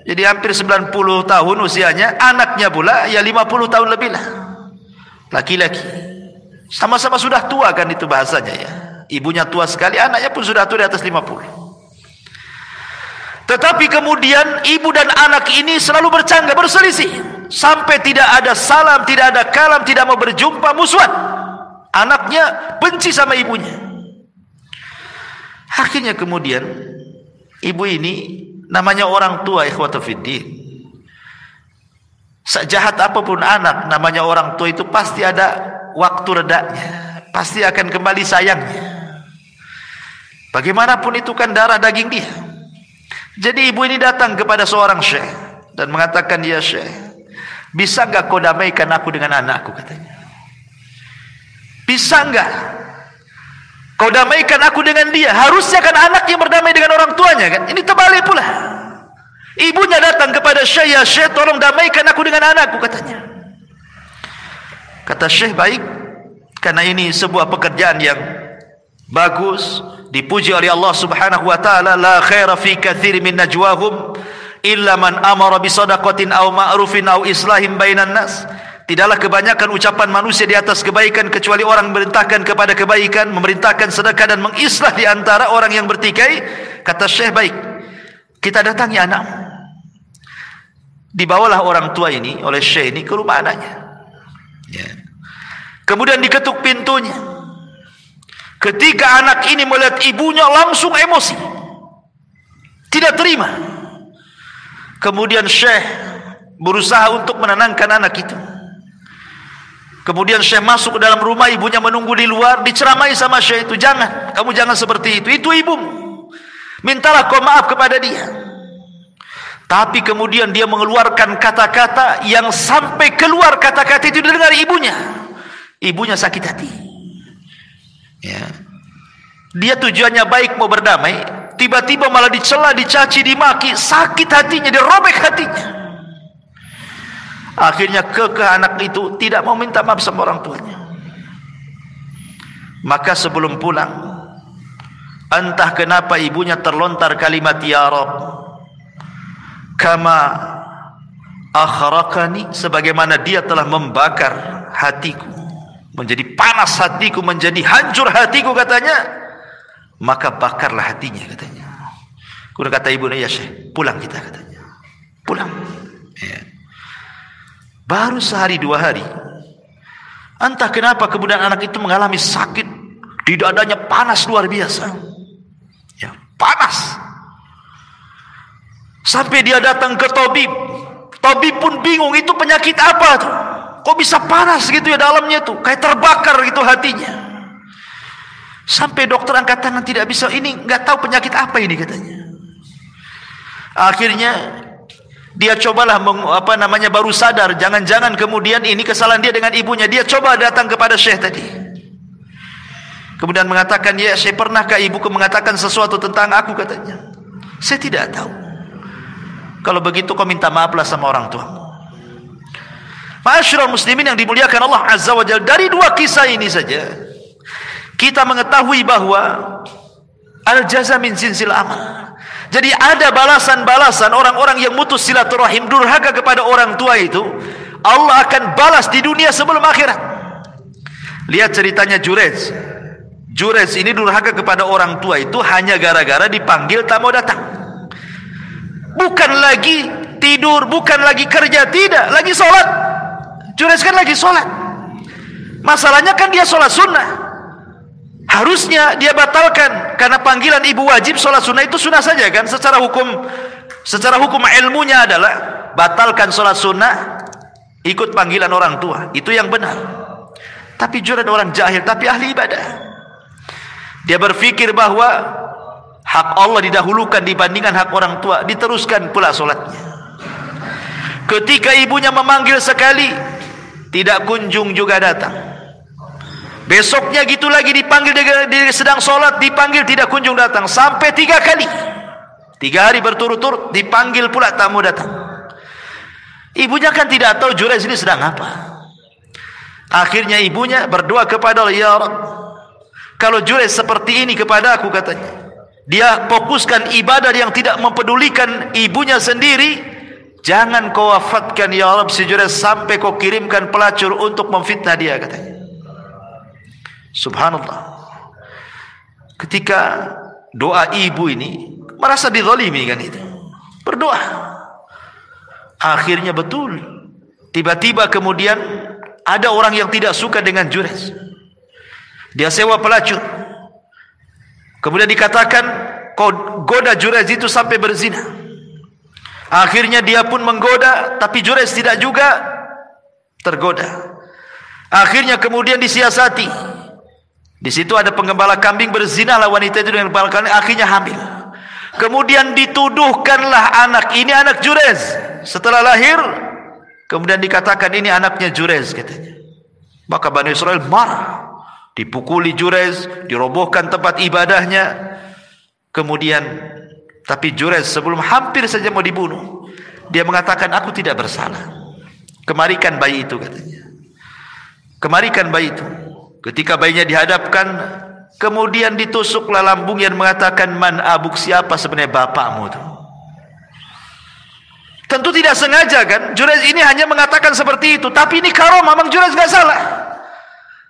jadi hampir 90 tahun usianya. Anaknya pula ya 50 tahun lebih lah, laki-laki. Sama-sama sudah tua kan, itu bahasanya ya. Ibunya tua sekali, anaknya pun sudah tua, di atas 50. Tetapi kemudian ibu dan anak ini selalu bercanggah, berselisih, sampai tidak ada salam, tidak ada kalam, tidak mau berjumpa, musuhan. Anaknya benci sama ibunya. Akhirnya kemudian ibu ini, namanya orang tua, ikhwatu fiddin, sejahat apapun anak, namanya orang tua itu pasti ada waktu redanya, pasti akan kembali sayangnya. Bagaimanapun itu kan darah daging dia. Jadi ibu ini datang kepada seorang syekh dan mengatakan, ya syekh, bisa enggak kau damaikan aku dengan anakku, katanya. Bisa enggak kau damaikan aku dengan dia? Harusnya kan anak yang berdamai dengan orang tuanya kan. Ini terbalik pula. Ibunya datang kepada syekh, ya syekh, tolong damaikan aku dengan anakku, katanya. Kata syekh, baik, karena ini sebuah pekerjaan yang bagus, dipuji oleh Allah Subhanahu wa taala. La khaira fi katsiri min najwahum illa man amara bi shadaqatin aw ma'rufin aw islahin bainan nas. Tidaklah kebanyakan ucapan manusia di atas kebaikan kecuali orang memerintahkan kepada kebaikan, memerintahkan sedekah dan mengislah di antara orang yang bertikai. Kata syekh, baik, kita datangi anak. Dibawalah orang tua ini oleh syekh ini ke rumah anaknya. Ya. Kemudian diketuk pintunya. Ketika anak ini melihat ibunya langsung emosi, tidak terima. Kemudian syekh berusaha untuk menenangkan anak itu. Kemudian syekh masuk ke dalam rumah, ibunya menunggu di luar, diceramai sama syekh itu, jangan, kamu jangan seperti itu ibumu, mintalah kau maaf kepada dia. Tapi kemudian dia mengeluarkan kata-kata yang sampai keluar kata-kata itu didengar ibunya. Ibunya sakit hati. Ya. Dia tujuannya baik, mau berdamai, tiba-tiba malah dicela, dicaci, dimaki, sakit hatinya, dirobek hatinya. Akhirnya kekeh anak itu tidak mau minta maaf sama orang tuanya. Maka sebelum pulang, entah kenapa ibunya terlontar kalimat, ya Rabb, kama akhraqani, sebagaimana dia telah membakar hatiku, menjadi panas hatiku, menjadi hancur hatiku, katanya, maka bakarlah hatinya, katanya. Kemudian kata ibunya, ya syekh, pulang kita, katanya. Pulang. Ya. Baru sehari dua hari, entah kenapa kemudian anak itu mengalami sakit di dadanya, panas luar biasa, ya, panas. Sampai dia datang ke tabib. Tabib pun bingung, itu penyakit apa tuh? Kok bisa panas gitu ya dalamnya tuh, kayak terbakar gitu hatinya. Sampai dokter angkat tangan, tidak bisa, ini nggak tahu penyakit apa ini, katanya. Akhirnya dia cobalah baru sadar, jangan-jangan kemudian ini kesalahan dia dengan ibunya. Dia coba datang kepada syekh tadi. Kemudian mengatakan, ya syekh, pernahkah ibuku mengatakan sesuatu tentang aku, katanya. Saya tidak tahu. Kalau begitu kau minta maaflah sama orang tuamu. Ma'asyiral muslimin yang dimuliakan Allah Azza wa Jalla, dari dua kisah ini saja kita mengetahui bahwa al-jaza min jinsil amal. Jadi ada balasan-balasan orang-orang yang mutus silaturahim, durhaka kepada orang tua itu, Allah akan balas di dunia sebelum akhirat. Lihat ceritanya Jurez. Jurez ini durhaka kepada orang tua itu hanya gara-gara dipanggil tak mau datang. Bukan lagi tidur, bukan lagi kerja, tidak, lagi sholat. Jurez kan lagi sholat. Masalahnya kan dia sholat sunnah. Harusnya dia batalkan, karena panggilan ibu wajib, sholat sunnah itu sunnah saja kan. Secara hukum ilmunya adalah batalkan sholat sunnah, ikut panggilan orang tua, itu yang benar. Tapi Jurez orang jahil tapi ahli ibadah. Dia berpikir bahwa hak Allah didahulukan dibandingkan hak orang tua, diteruskan pula sholatnya. Ketika ibunya memanggil sekali, tidak kunjung juga datang. Besoknya gitu lagi, dipanggil, dia sedang sholat, dipanggil, tidak kunjung datang. Sampai 3 kali, 3 hari berturut-turut dipanggil pula, tak mau datang. Ibunya kan tidak tahu Jurez ini sedang apa. Akhirnya ibunya berdoa kepada Allah, ya Rabb, kalau Jurez seperti ini kepada aku, katanya, dia fokuskan ibadah yang tidak mempedulikan ibunya sendiri, jangan kau wafatkan ya Rabb si Jurez, sampai kau kirimkan pelacur untuk memfitnah dia, katanya. Subhanallah. Ketika doa ibu ini merasa dizalimi kan itu. Berdoa. Akhirnya betul. Tiba-tiba kemudian ada orang yang tidak suka dengan Jurayj. Dia sewa pelacur. Kemudian dikatakan, kau goda Jurayj itu sampai berzina. Akhirnya dia pun menggoda, tapi Jurayj tidak juga tergoda. Akhirnya kemudian disiasati. Di situ ada penggembala kambing, berzinalah wanita itu dengan penggembala kambing, akhirnya hamil. Kemudian dituduhkanlah anak ini anak Jurayj. Setelah lahir, kemudian dikatakan ini anaknya Jurayj katanya. Maka Bani Israel marah. Dipukuli Jurayj, dirobohkan tempat ibadahnya. Kemudian, tapi Jurayj sebelum hampir saja mau dibunuh, dia mengatakan aku tidak bersalah. Kemarikan bayi itu katanya. Kemarikan bayi itu. Ketika bayinya dihadapkan, kemudian ditusuklah lambungnya dan mengatakan, man abuk, siapa sebenarnya bapakmu itu? Tentu tidak sengaja kan. Jurayj ini hanya mengatakan seperti itu. Tapi ini karomah, memang Jurayj gak salah.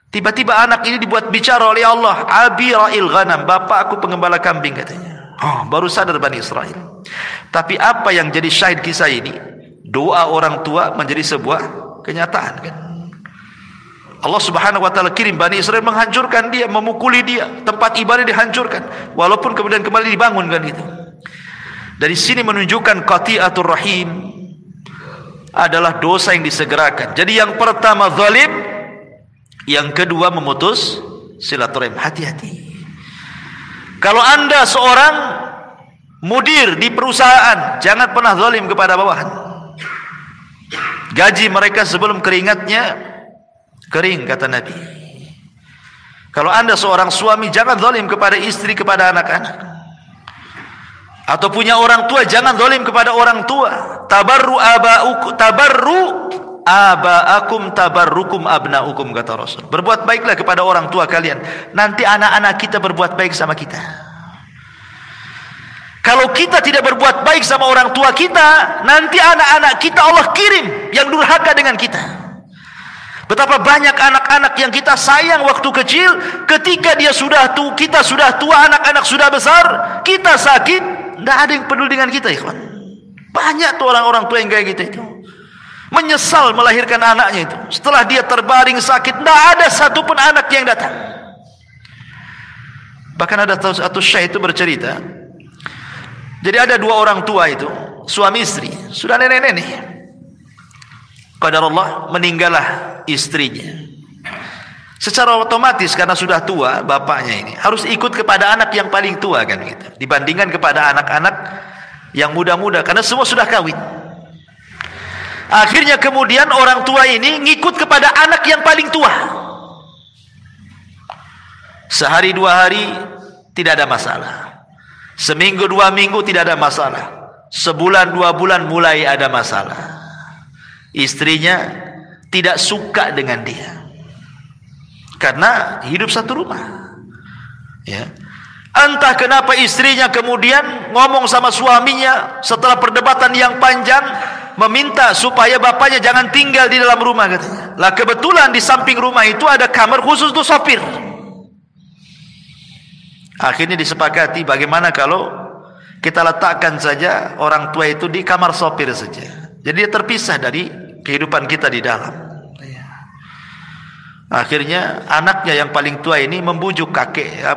Tiba-tiba anak ini dibuat bicara oleh Allah. Abi ra'il ghanam, bapak aku pengembala kambing katanya. Oh, baru sadar Bani Israel. Tapi apa yang jadi syahid kisah ini? Doa orang tua menjadi sebuah kenyataan kan. Allah Subhanahu wa taala kirim Bani Israel menghancurkan dia, memukuli dia, tempat ibadah dihancurkan, walaupun kemudian kembali dibangun kan itu. Dari sini menunjukkan qati'atur rahim adalah dosa yang disegerakan. Jadi yang pertama zalim, yang kedua memutus silaturahim. Hati-hati. Kalau Anda seorang mudir di perusahaan, jangan pernah zalim kepada bawahan. Gaji mereka sebelum keringatnya kering, kata Nabi. Kalau Anda seorang suami, jangan zalim kepada istri, kepada anak-anak. Atau punya orang tua, jangan zalim kepada orang tua. Tabarru abaakum tabarrukum abnaukum, kata Rasul. Berbuat baiklah kepada orang tua kalian, nanti anak-anak kita berbuat baik sama kita. Kalau kita tidak berbuat baik sama orang tua kita, nanti anak-anak kita Allah kirim yang durhaka dengan kita. Betapa banyak anak-anak yang kita sayang waktu kecil, ketika dia sudah tua, kita sudah tua, anak-anak sudah besar, kita sakit, tidak ada yang peduli dengan kita, ikhwan. Banyak tuh orang-orang tua yang kayak gitu itu. Menyesal melahirkan anaknya itu. Setelah dia terbaring sakit, tidak ada satupun anak yang datang. Bahkan ada satu syekh itu bercerita. Jadi ada dua orang tua itu, suami istri, sudah nenek-nenek. Qadarullah, meninggallah istrinya. Secara otomatis karena sudah tua, bapaknya ini harus ikut kepada anak yang paling tua kan gitu. Dibandingkan kepada anak-anak yang muda-muda, karena semua sudah kawin. Akhirnya kemudian orang tua ini ngikut kepada anak yang paling tua. Sehari dua hari tidak ada masalah. Seminggu dua minggu tidak ada masalah. Sebulan dua bulan mulai ada masalah. Istrinya tidak suka dengan dia karena hidup satu rumah, ya. Entah kenapa istrinya kemudian ngomong sama suaminya setelah perdebatan yang panjang, meminta supaya bapaknya jangan tinggal di dalam rumah katanya. Lah kebetulan di samping rumah itu ada kamar khusus untuk sopir. Akhirnya disepakati, bagaimana kalau kita letakkan saja orang tua itu di kamar sopir saja. Jadi dia terpisah dari kehidupan kita di dalam. Akhirnya anaknya yang paling tua ini membujuk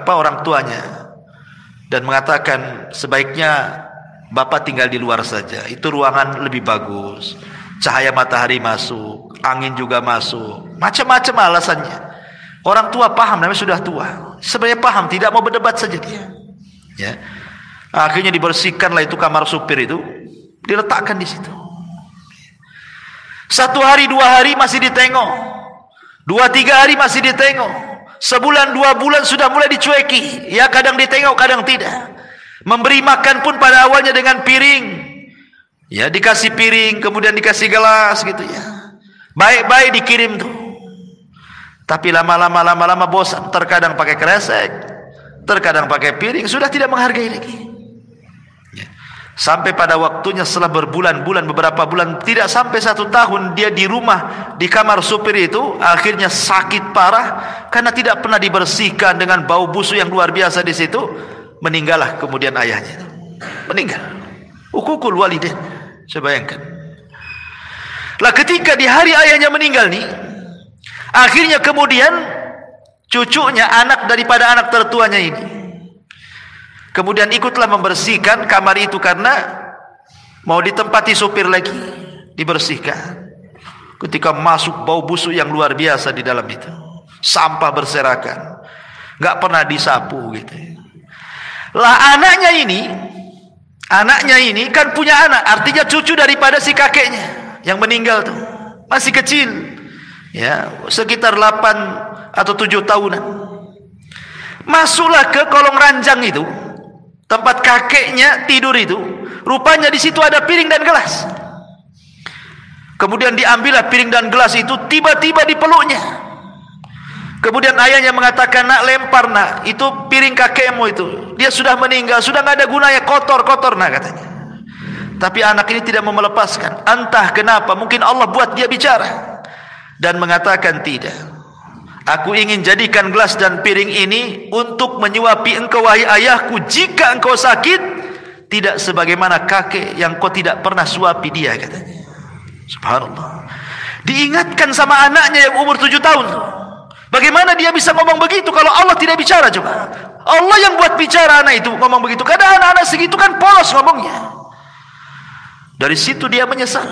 orang tuanya dan mengatakan sebaiknya bapak tinggal di luar saja. Itu ruangan lebih bagus, cahaya matahari masuk, angin juga masuk, macam-macam alasannya. Orang tua paham, namanya sudah tua. Sebenarnya paham, tidak mau berdebat saja dia. Ya. Akhirnya dibersihkanlah itu kamar supir itu, diletakkan di situ. Satu hari dua hari masih ditengok, dua tiga hari masih ditengok, sebulan dua bulan sudah mulai dicueki. Ya kadang ditengok kadang tidak. Memberi makan pun pada awalnya dengan piring, ya dikasih piring kemudian dikasih gelas gitu ya. Baik-baik dikirim tuh. Tapi lama-lama bosan. Terkadang pakai kresek, terkadang pakai piring, sudah tidak menghargai lagi. Sampai pada waktunya setelah berbulan-bulan, beberapa bulan, tidak sampai 1 tahun dia di rumah, di kamar supir itu, akhirnya sakit parah karena tidak pernah dibersihkan dengan bau busuk yang luar biasa di situ. Meninggallah kemudian ayahnya itu. Meninggal. Uququl walidain. Saya bayangkan. Lah ketika di hari ayahnya meninggal nih, akhirnya kemudian cucunya, anak daripada anak tertuanya ini, kemudian ikutlah membersihkan kamar itu karena mau ditempati supir lagi, dibersihkan. Ketika masuk, bau busuk yang luar biasa di dalam itu, sampah berserakan, nggak pernah disapu gitu. Lah anaknya ini kan punya anak, artinya cucu daripada si kakeknya yang meninggal tuh, masih kecil, ya sekitar 8 atau 7 tahunan. Masuklah ke kolong ranjang itu, tempat kakeknya tidur itu. Rupanya di situ ada piring dan gelas. Kemudian diambillah piring dan gelas itu, tiba-tiba dipeluknya. Kemudian ayahnya mengatakan, nak lempar nak, itu piring kakekmu itu, dia sudah meninggal, sudah nggak ada gunanya, kotor nak katanya. Tapi anak ini tidak mau melepaskan. Entah kenapa, mungkin Allah buat dia bicara dan mengatakan, tidak, aku ingin jadikan gelas dan piring ini untuk menyuapi engkau wahai ayahku jika engkau sakit, tidak sebagaimana kakek yang kau tidak pernah suapi dia, katanya. Subhanallah. Diingatkan sama anaknya yang umur 7 tahun. Bagaimana dia bisa ngomong begitu kalau Allah tidak bicara? Coba Allah yang buat bicara anak itu ngomong begitu. Kadang anak-anak segitu kan polos ngomongnya. Dari situ dia menyesal,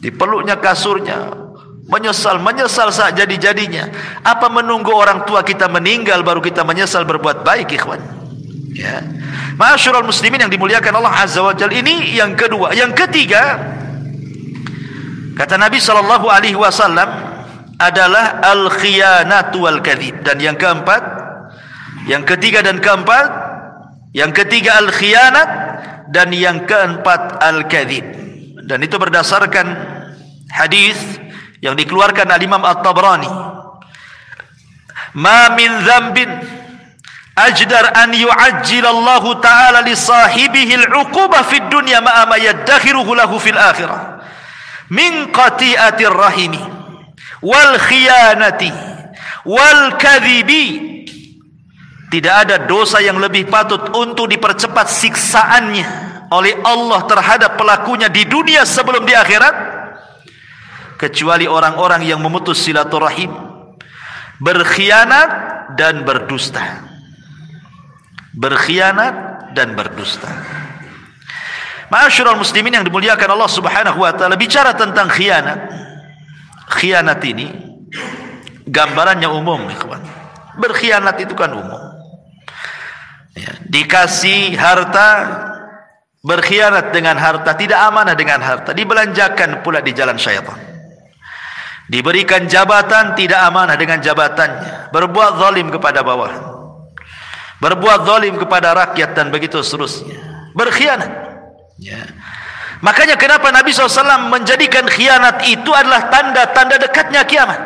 dipeluknya kasurnya, menyesal saat jadi-jadinya. Apa menunggu orang tua kita meninggal baru kita menyesal berbuat baik, ikhwan? Ya, ma'asyiral muslimin yang dimuliakan Allah Azza wa Jalla. Ini yang kedua. Yang ketiga, kata Nabi sallallahu alaihi wasallam, adalah al-khiyanatu wal kadhib. Dan yang keempat, yang ketiga dan keempat, yang ketiga al-khiyanat, dan yang keempat al-kadhib. Dan itu berdasarkan hadis yang dikeluarkan al-Imam At-Tabrani. Ma min dzambin ajdar an yu'ajjilallahu ta'ala li sahibihi al-'uqubah fid dunya ma yaddakhiruhu lahu fil akhirah min qati'atir rahimi wal khiyanati wal kadhibi. Tidak ada dosa yang lebih patut untuk dipercepat siksaannya oleh Allah terhadap pelakunya di dunia sebelum di akhirat, kecuali orang-orang yang memutus silaturahim, berkhianat dan berdusta. Berkhianat dan berdusta. Ma'asyiral muslimin yang dimuliakan Allah Subhanahu wa taala, bicara tentang khianat. Khianat ini gambarannya umum, ikhwan. Berkhianat itu kan umum. Ya, dikasih harta, berkhianat dengan harta, tidak amanah dengan harta, dibelanjakan pula di jalan syaitan. Diberikan jabatan, tidak amanah dengan jabatannya, berbuat zalim kepada bawahan, berbuat zalim kepada rakyat, dan begitu seterusnya. Berkhianat. Ya. Makanya kenapa Nabi SAW menjadikan khianat itu adalah tanda-tanda dekatnya kiamat.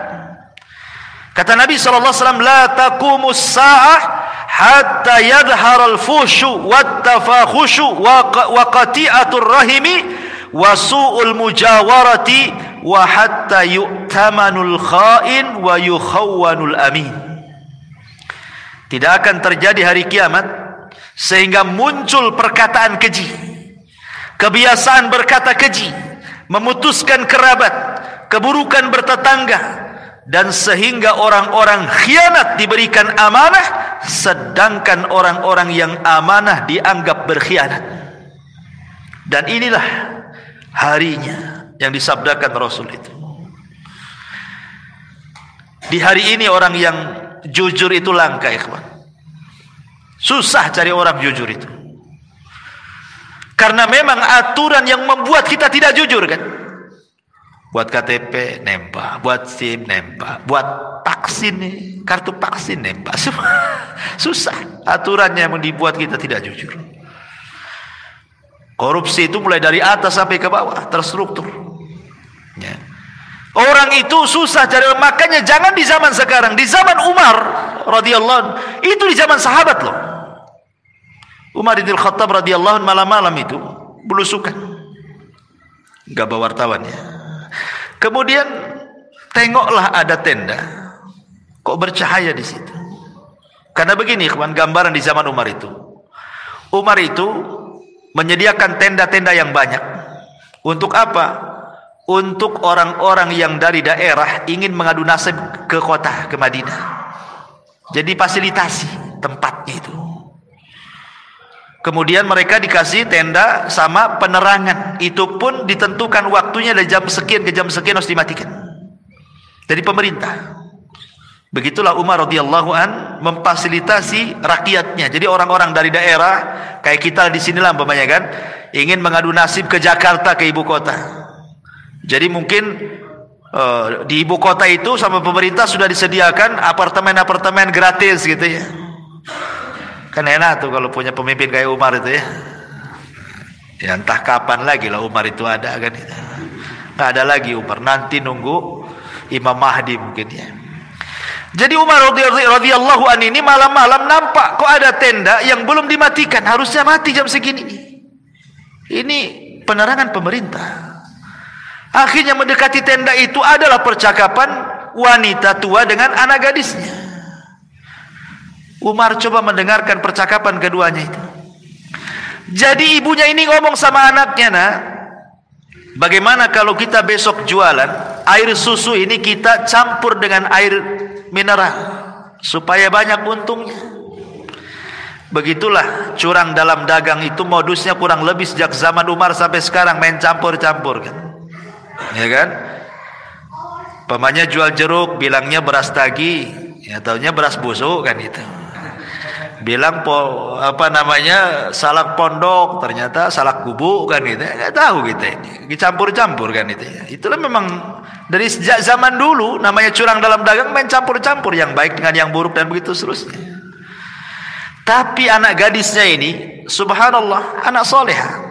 Kata Nabi SAW, la taqumus sa'ah hatta yadhharal fushu wattafahushu wa qati'atur rahimi wa su'ul mujawarati wa hatta yu'tamanul kha'in wa yukhawwanul amin. Tidak akan terjadi hari kiamat sehingga muncul perkataan keji, kebiasaan berkata keji, memutuskan kerabat, keburukan bertetangga, dan sehingga orang-orang khianat diberikan amanah, sedangkan orang-orang yang amanah dianggap berkhianat. Dan inilah harinya yang disabdakan Rasul itu. Di hari ini orang yang jujur itu langka, ikhwan. Susah cari orang jujur itu, karena memang aturan yang membuat kita tidak jujur, kan? Buat KTP nembak, buat SIM nembak, buat vaksin nih, kartu vaksin nembak. Susah aturannya yang dibuat kita tidak jujur. Korupsi itu mulai dari atas sampai ke bawah, terstruktur. Ya. Orang itu susah cari, makanya jangan di zaman sekarang, di zaman Umar radhiyallahu anhu, itu di zaman sahabat loh. Umar bin Khattab radhiyallahu anhu malam-malam itu belusukan, enggak bawa wartawannya. Kemudian tengoklah ada tenda, kok bercahaya di situ. Karena begini, ikhwan, gambaran di zaman Umar itu. Umar itu menyediakan tenda-tenda yang banyak. Untuk apa? Untuk orang-orang yang dari daerah ingin mengadu nasib ke kota, ke Madinah. Jadi fasilitasi tempatnya itu. Kemudian mereka dikasih tenda sama penerangan. Itu pun ditentukan waktunya dari jam sekian ke jam sekian harus dimatikan. Dari pemerintah. Begitulah Umar radhiyallahu an memfasilitasi rakyatnya. Jadi orang-orang dari daerah kayak kita di sinilah umpamanya kan, ingin mengadu nasib ke Jakarta, ke ibu kota. Jadi mungkin di ibu kota itu sama pemerintah sudah disediakan apartemen-apartemen gratis gitu ya. Kan enak tuh kalau punya pemimpin kayak Umar itu ya. Ya entah kapan lagi lah Umar itu ada kan itu. Nggak ada lagi Umar, nanti nunggu Imam Mahdi mungkin ya. Jadi Umar radhiyallahu anhu ini malam-malam nampak kok ada tenda yang belum dimatikan, harusnya mati jam segini. Ini penerangan pemerintah. Akhirnya mendekati tenda itu adalah percakapan wanita tua dengan anak gadisnya. Umar coba mendengarkan percakapan keduanya itu. Jadi ibunya ini ngomong sama anaknya, "Nak, bagaimana kalau kita besok jualan air susu ini kita campur dengan air mineral supaya banyak untungnya?" Begitulah curang dalam dagang itu modusnya kurang lebih sejak zaman Umar sampai sekarang, main campur-campur kan. Ya kan? Pamannya jual jeruk bilangnya beras tagi, ya taunya beras busuk kan itu. Bilang salak pondok, ternyata salak kubu kan gitu. Enggak tahu gitu ini. Dicampur-campur kan itu ya. Itulah memang dari sejak zaman dulu namanya curang dalam dagang, main campur-campur yang baik dengan yang buruk dan begitu seterusnya. Tapi anak gadisnya ini subhanallah anak soleha.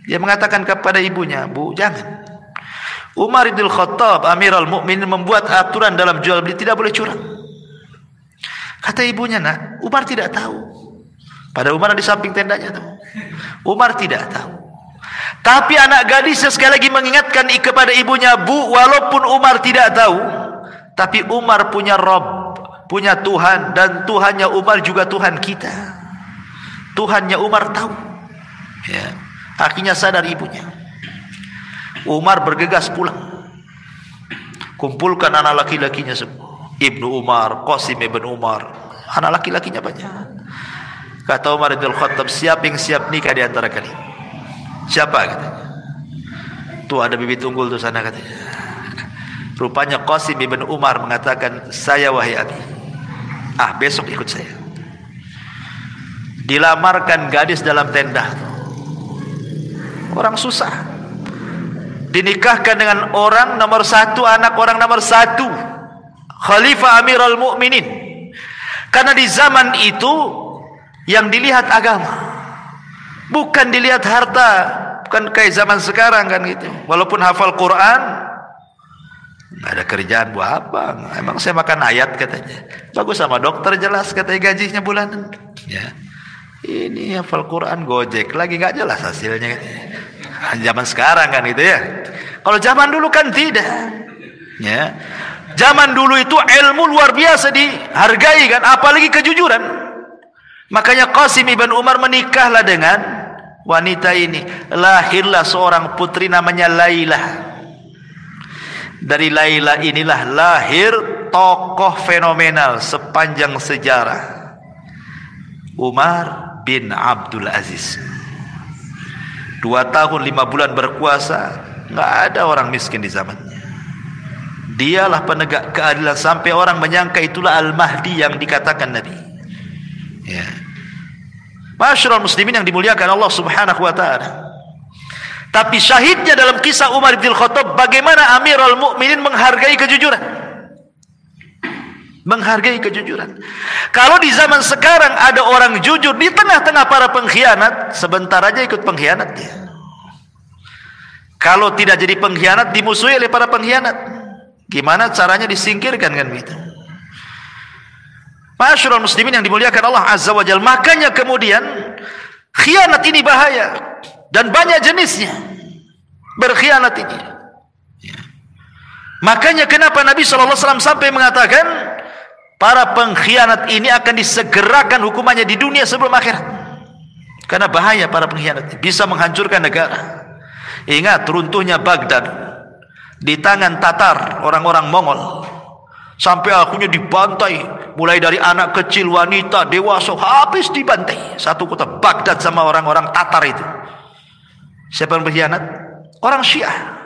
Dia mengatakan kepada ibunya, "Bu, jangan. Umar bin Khattab Amirul Mukminin membuat aturan dalam jual beli tidak boleh curang." Kata ibunya, "Nak, Umar tidak tahu." Pada Umar di samping tendanya tuh. Umar tidak tahu. Tapi anak gadisnya sekali lagi mengingatkan kepada ibunya, "Bu, walaupun Umar tidak tahu, tapi Umar punya Rabb, punya Tuhan, dan Tuhannya Umar juga Tuhan kita. Tuhannya Umar tahu." Ya. Akhirnya sadar ibunya. Umar bergegas pulang. Kumpulkan anak laki-lakinya semua. Ibnu Umar, Qasim ibn Umar. Anak laki-lakinya banyak. Kata Umar bin Khattab, "Siapa yang siap nikah di antara kalian?" "Siapa?" katanya. "Tuh ada bibit unggul tuh sana," katanya. Rupanya Qasim ibn Umar mengatakan, "Saya wahai abi. Besok ikut saya." Dilamarkan gadis dalam tenda. Orang susah. Dinikahkan dengan orang nomor satu, anak orang nomor satu, Khalifah Amirul Mukminin. Karena di zaman itu yang dilihat agama, bukan dilihat harta, bukan kayak zaman sekarang kan gitu. Walaupun hafal Quran, nggak ada kerjaan buat apa? Emang saya makan ayat katanya. Bagus sama dokter jelas katanya gajinya bulanan. Ya, ini hafal Quran gojek lagi nggak jelas hasilnya. Zaman sekarang kan gitu ya. Kalau zaman dulu kan tidak. Ya. Zaman dulu itu ilmu luar biasa dihargai kan, apalagi kejujuran. Makanya Qasim ibn Umar menikahlah dengan wanita ini. Lahirlah seorang putri namanya Lailah. Dari Lailah inilah lahir tokoh fenomenal sepanjang sejarah, Umar bin Abdul Aziz. 2 tahun 5 bulan berkuasa, nggak ada orang miskin di zamannya. Dialah penegak keadilan sampai orang menyangka itulah Al-Mahdi yang dikatakan Nabi. Ya. Masyarul muslimin yang dimuliakan Allah Subhanahu wa taala. Tapi syahidnya dalam kisah Umar bin Khattab bagaimana Amirul Mukminin menghargai kejujuran. Menghargai kejujuran. Kalau di zaman sekarang ada orang jujur di tengah-tengah para pengkhianat, sebentar aja ikut pengkhianat dia. Kalau tidak jadi pengkhianat, dimusuhi oleh para pengkhianat. Gimana caranya disingkirkan kan begitu? Masyarul muslimin yang dimuliakan Allah Azza wa Jalla. Makanya kemudian khianat ini bahaya dan banyak jenisnya. Berkhianat ini. Makanya kenapa Nabi SAW sampai mengatakan para pengkhianat ini akan disegerakan hukumannya di dunia sebelum akhirat. Karena bahaya para pengkhianat, bisa menghancurkan negara. Ingat runtuhnya Baghdad di tangan Tatar, orang-orang Mongol, sampai akhirnya dibantai, mulai dari anak kecil, wanita, dewasa, habis dibantai satu kota Baghdad sama orang-orang Tatar itu. Siapa yang berkhianat? Orang Syiah.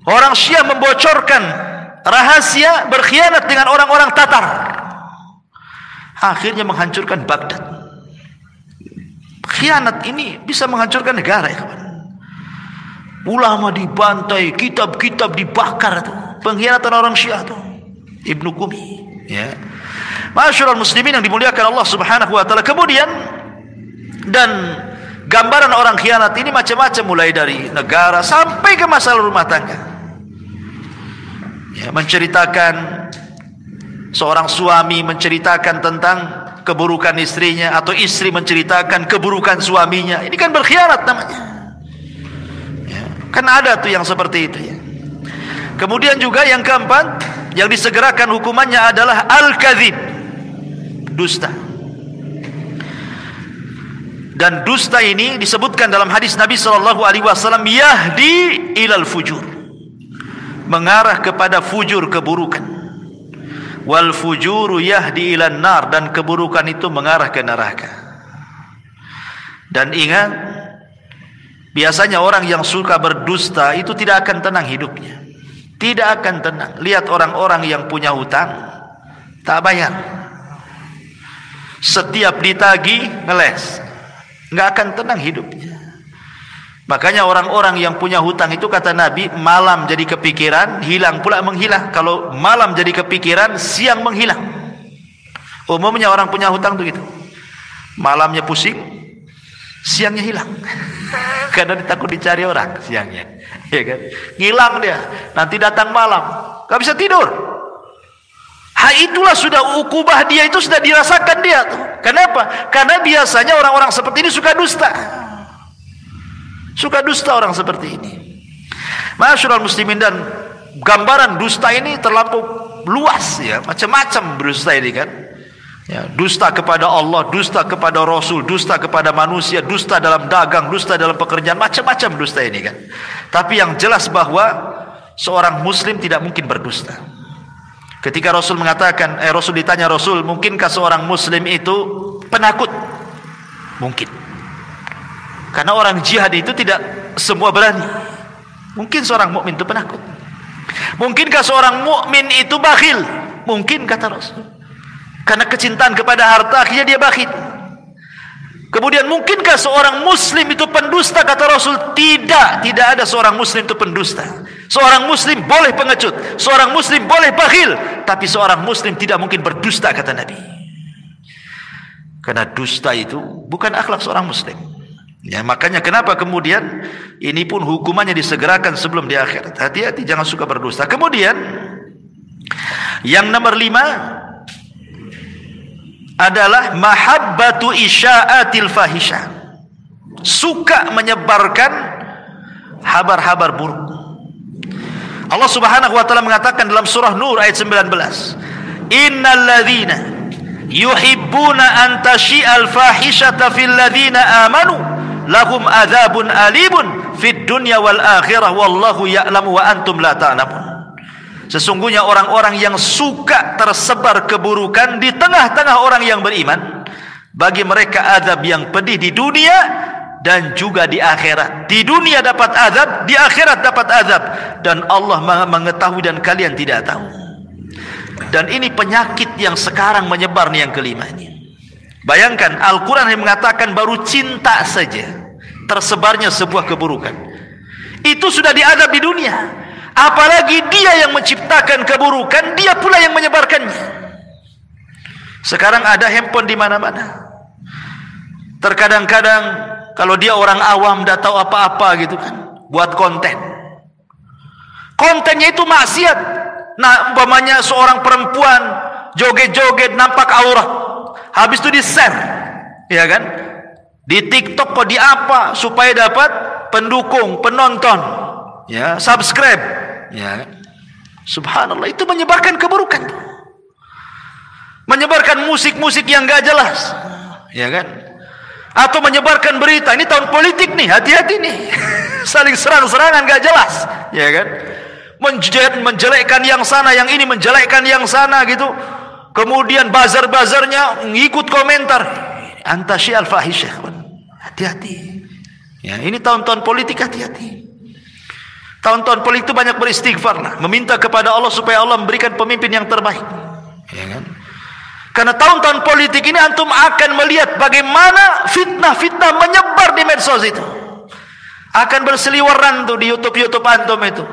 Orang Syiah membocorkan rahasia, berkhianat dengan orang-orang Tatar, akhirnya menghancurkan Baghdad. Khianat ini bisa menghancurkan negara, ya kawan. Ulama dibantai, kitab-kitab dibakar tuh. Pengkhianatan orang Syiah tuh. Ibnu Qumi, ya. Masyaallah muslimin yang dimuliakan Allah Subhanahu wa taala. Kemudian dan gambaran orang khianat ini macam-macam, mulai dari negara sampai ke masalah rumah tangga. Ya, menceritakan seorang suami menceritakan tentang keburukan istrinya, atau istri menceritakan keburukan suaminya. Ini kan berkhianat namanya, ya, kan ada tuh yang seperti itu, ya. Kemudian juga yang keempat yang disegerakan hukumannya adalah al-kadzib, dusta. Dan dusta ini disebutkan dalam hadis Nabi SAW, yahdi ilal fujur, mengarah kepada fujur, keburukan. Wal fujuru yahdi ilan nar, dan keburukan itu mengarah ke neraka. Dan ingat, biasanya orang yang suka berdusta itu tidak akan tenang hidupnya, tidak akan tenang. Lihat orang-orang yang punya hutang tak bayar, setiap ditagih ngeles, nggak akan tenang hidupnya. Makanya orang-orang yang punya hutang itu, kata Nabi, malam jadi kepikiran, hilang pula menghilang. Kalau malam jadi kepikiran, siang menghilang. Umumnya orang punya hutang begitu, malamnya pusing, siangnya hilang. Karena takut dicari orang siangnya, ya kan? Hilang dia, nanti datang malam, gak bisa tidur. Itulah sudah ukubah dia, itu sudah dirasakan dia tuh. Kenapa? Karena biasanya orang-orang seperti ini suka dusta. Suka dusta orang seperti ini. Masyaallah muslimin, dan gambaran dusta ini terlampau luas, ya. Macam-macam dusta ini kan, ya. Dusta kepada Allah, dusta kepada Rasul, dusta kepada manusia, dusta dalam dagang, dusta dalam pekerjaan, macam-macam dusta ini kan. Tapi yang jelas bahwa seorang muslim tidak mungkin berdusta. Ketika Rasul mengatakan, Rasul ditanya, Rasul, mungkinkah seorang muslim itu penakut? Mungkin. Karena orang jihad itu tidak semua berani. Mungkin seorang mukmin itu penakut. Mungkinkah seorang mukmin itu bakhil? Mungkin, kata Rasul. Karena kecintaan kepada harta, akhirnya dia bakhil. Kemudian mungkinkah seorang muslim itu pendusta? Kata Rasul, tidak ada seorang muslim itu pendusta. Seorang muslim boleh pengecut, seorang muslim boleh bakhil, tapi seorang muslim tidak mungkin berdusta, kata Nabi. Karena dusta itu bukan akhlak seorang muslim. Ya, makanya kenapa kemudian ini pun hukumannya disegerakan sebelum di akhirat. Hati-hati, jangan suka berdusta. Kemudian yang nomor 5 adalah mahabbatu isya'atil fahisyah, suka menyebarkan habar-habar buruk. Allah Subhanahu wa taala mengatakan dalam surah Nur ayat 19, innal ladzina yuhibbuna an tasyi'al fahishata fil ladzina amanu lahum adzabun alimun fid dunya wal akhirah wallahu ya'lamu wa antum la ta'lamun. Sesungguhnya orang-orang yang suka tersebar keburukan di tengah-tengah orang yang beriman, bagi mereka azab yang pedih di dunia dan juga di akhirat. Di dunia dapat azab, di akhirat dapat azab, dan Allah mengetahui dan kalian tidak tahu. Dan ini penyakit yang sekarang menyebar nih, yang kelima ini. Bayangkan, Al-Quran yang mengatakan baru cinta saja tersebarnya sebuah keburukan, itu sudah diazab di dunia. Apalagi dia yang menciptakan keburukan, dia pula yang menyebarkannya. Sekarang ada handphone di mana-mana. Terkadang-kadang kalau dia orang awam, tidak tahu apa-apa gitu kan, buat konten. Kontennya itu maksiat. Nah, umpamanya seorang perempuan joget-joget nampak aurat, habis itu di-share, ya kan? Di TikTok kok di apa, supaya dapat pendukung, penonton, ya, subscribe, ya. Subhanallah, itu menyebarkan keburukan, menyebarkan musik-musik yang gak jelas, ya kan? atau menyebarkan berita. Ini tahun politik nih, hati-hati nih. Saling serang-serangan gak jelas, ya kan? Menjelekkan yang sana, yang ini menjelekkan yang sana gitu. Kemudian bazar-bazarnya ngikut komentar. Anta syi'al fahisyah. Hati-hati. Ya, ini tahun-tahun politik, hati-hati. Tahun-tahun politik itu banyak beristighfar lah, meminta kepada Allah supaya Allah memberikan pemimpin yang terbaik. Ya kan? Karena tahun-tahun politik ini antum akan melihat bagaimana fitnah-fitnah menyebar di medsos itu. Akan berseliweran tuh di YouTube antum itu.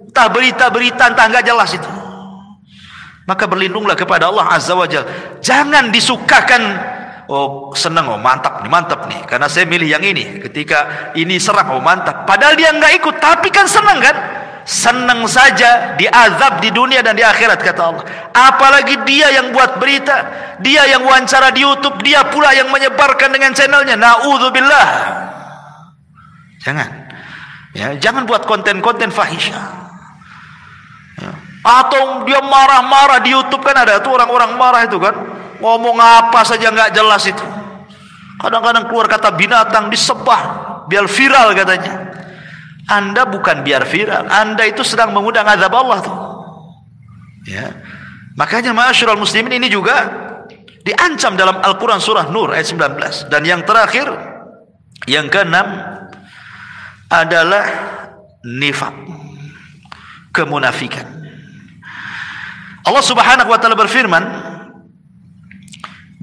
Entah berita-berita, entah enggak jelas itu. Maka berlindunglah kepada Allah Azza wa Jalla. Jangan disukakan, oh senang, oh mantap nih, karena saya milih yang ini. Ketika ini serang, oh mantap. Padahal dia enggak ikut, tapi kan senang kan? Senang saja diazab di dunia dan di akhirat, kata Allah. Apalagi dia yang buat berita, dia yang wawancara di YouTube, dia pula yang menyebarkan dengan channelnya. Na'udzubillah. Jangan. Ya, jangan buat konten-konten fahisyah. Ya. Atau dia marah-marah di YouTube, kan ada tuh orang-orang marah itu kan, ngomong apa saja nggak jelas itu. Kadang-kadang keluar kata binatang, disebah biar viral katanya. Anda bukan biar viral, Anda itu sedang mengundang azab Allah tuh. Ya. Makanya ma'asyiral muslimin, ini juga diancam dalam Al-Quran surah Nur ayat 19. Dan yang terakhir, yang keenam adalah nifaq, kemunafikan. Allah Subhanahu wa taala berfirman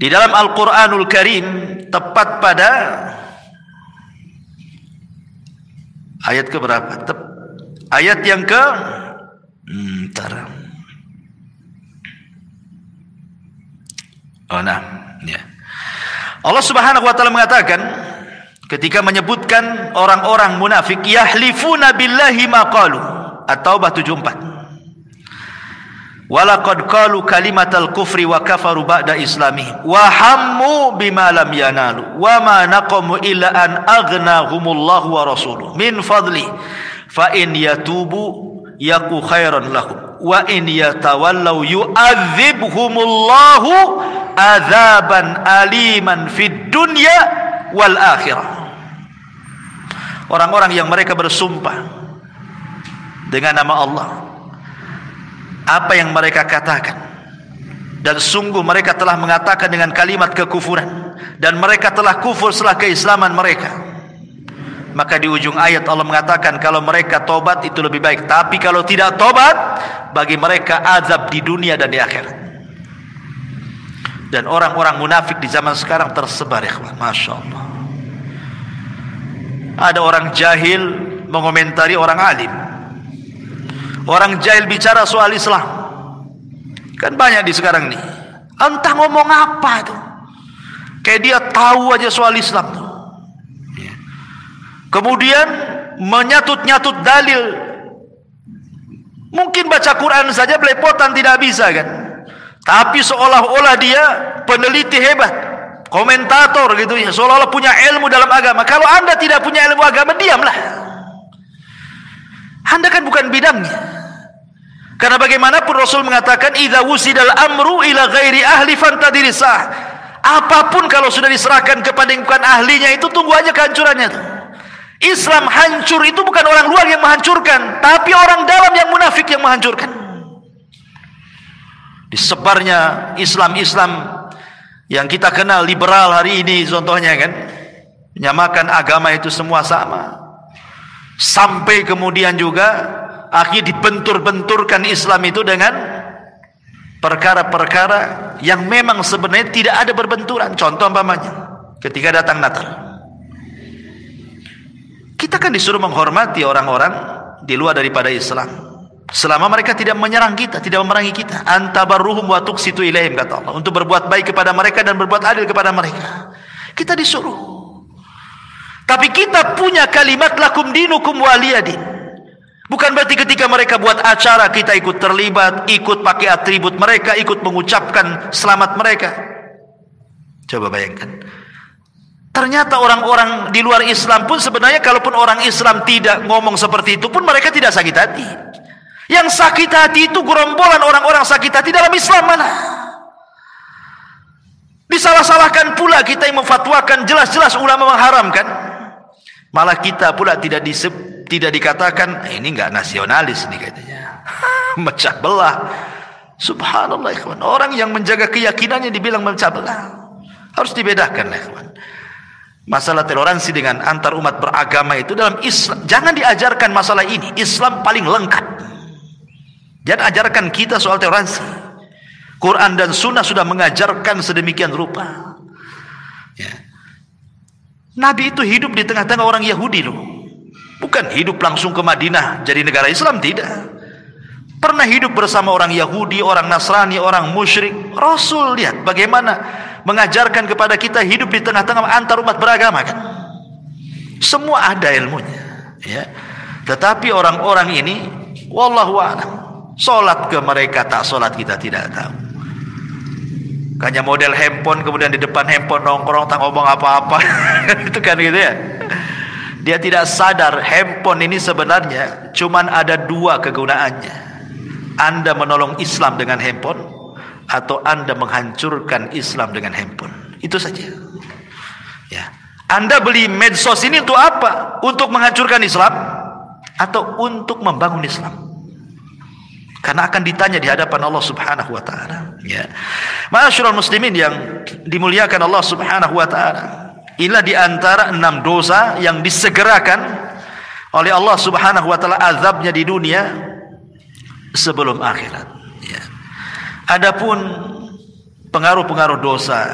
di dalam Al-Qur'anul Karim, tepat pada ayat ke berapa? Ayat yang ke ya. Allah Subhanahu wa taala mengatakan ketika menyebutkan orang-orang munafik, yahlifuna billahi ma qalu. At-Taubah 74. Walaqad qalu kalimatal kufri wa kafaru ba'da islamihim wa hammu bima lam yanalu wa ma naqamu illa an aghnahumullahu wa rasuluhu min fadli fa in yatubu yaku khairan lahum wa in yatawallaw yu'adzibhumullahu adzaban aliman fid dunya wal akhirah. Orang-orang yang mereka bersumpah dengan nama Allah, apa yang mereka katakan, dan sungguh mereka telah mengatakan dengan kalimat kekufuran, dan mereka telah kufur setelah keislaman mereka, maka di ujung ayat Allah mengatakan kalau mereka tobat itu lebih baik, tapi kalau tidak tobat bagi mereka azab di dunia dan di akhirat. Dan orang-orang munafik di zaman sekarang tersebar, ikhwan, Masya Allah. Ada orang jahil mengomentari orang alim, orang jahil bicara soal Islam. Kan banyak di sekarang nih. Entah ngomong apa tuh, kayak dia tahu aja soal Islam tuh. Kemudian menyatut-nyatut dalil. Mungkin baca Quran saja belepotan tidak bisa kan, tapi seolah-olah dia peneliti hebat, komentator gitu ya, seolah-olah punya ilmu dalam agama. Kalau Anda tidak punya ilmu agama, diamlah. Anda kan bukan bidangnya. Karena bagaimanapun Rasul mengatakan idza wusidal amru ila ghairi ahli fantadirisah. Apapun kalau sudah diserahkan kepada yang bukan ahlinya, itu tunggu aja kehancurannya tuh. Islam hancur itu bukan orang luar yang menghancurkan, tapi orang dalam yang munafik yang menghancurkan. Disebarnya Islam-Islam yang kita kenal liberal hari ini contohnya kan, menyamakan agama itu semua sama. Sampai kemudian juga akhirnya dibentur-benturkan Islam itu dengan perkara-perkara yang memang sebenarnya tidak ada berbenturan. Contoh umpamanya ketika datang Natal, kita kan disuruh menghormati orang-orang di luar daripada Islam selama mereka tidak menyerang kita, tidak memerangi kita. Antabarruhum wa tuqsitu ilaihim, kata Allah, untuk berbuat baik kepada mereka dan berbuat adil kepada mereka. Kita disuruh. Tapi kita punya kalimat lakum dinukum waliyadin. Bukan berarti ketika mereka buat acara kita ikut terlibat, ikut pakai atribut mereka, ikut mengucapkan selamat mereka. Coba bayangkan, ternyata orang-orang di luar Islam pun sebenarnya, kalaupun orang Islam tidak ngomong seperti itu pun mereka tidak sakit hati. Yang sakit hati itu gerombolan orang-orang sakit hati dalam Islam mana? Disalah-salahkan pula kita yang memfatwakan, jelas-jelas ulama mengharamkan. Malah kita pula tidak dikatakan ini enggak nasionalis nih katanya. Mecah belah. Subhanallah ikhwan. Orang yang menjaga keyakinannya dibilang mecah belah. Harus dibedakan ikhwan. Masalah toleransi dengan antar umat beragama itu dalam Islam. Jangan diajarkan masalah ini. Islam paling lengkap. Jangan ajarkan kita soal toleransi. Quran dan Sunnah sudah mengajarkan sedemikian rupa. Ya. Nabi itu hidup di tengah-tengah orang Yahudi loh. Bukan hidup langsung ke Madinah jadi negara Islam, tidak. Pernah hidup bersama orang Yahudi, orang Nasrani, orang musyrik. Rasul lihat bagaimana mengajarkan kepada kita hidup di tengah-tengah antar umat beragama kan. Semua ada ilmunya, ya. Tetapi orang-orang ini wallahu a'lam. Salat ke mereka tak salat kita tidak tahu. Hanya model handphone, kemudian di depan handphone nongkrong tak ngomong apa-apa. Itu kan gitu ya. Dia tidak sadar handphone ini sebenarnya cuman ada dua kegunaannya. Anda menolong Islam dengan handphone atau Anda menghancurkan Islam dengan handphone. Itu saja. Ya. Anda beli medsos ini untuk apa? Untuk menghancurkan Islam atau untuk membangun Islam? Karena akan ditanya di hadapan Allah Subhanahu wa taala, ya. Ma'asyiral muslimin yang dimuliakan Allah Subhanahu wa taala. Inilah di antara 6 dosa yang disegerakan oleh Allah Subhanahu wa taala azabnya di dunia sebelum akhirat, ya. Adapun pengaruh-pengaruh dosa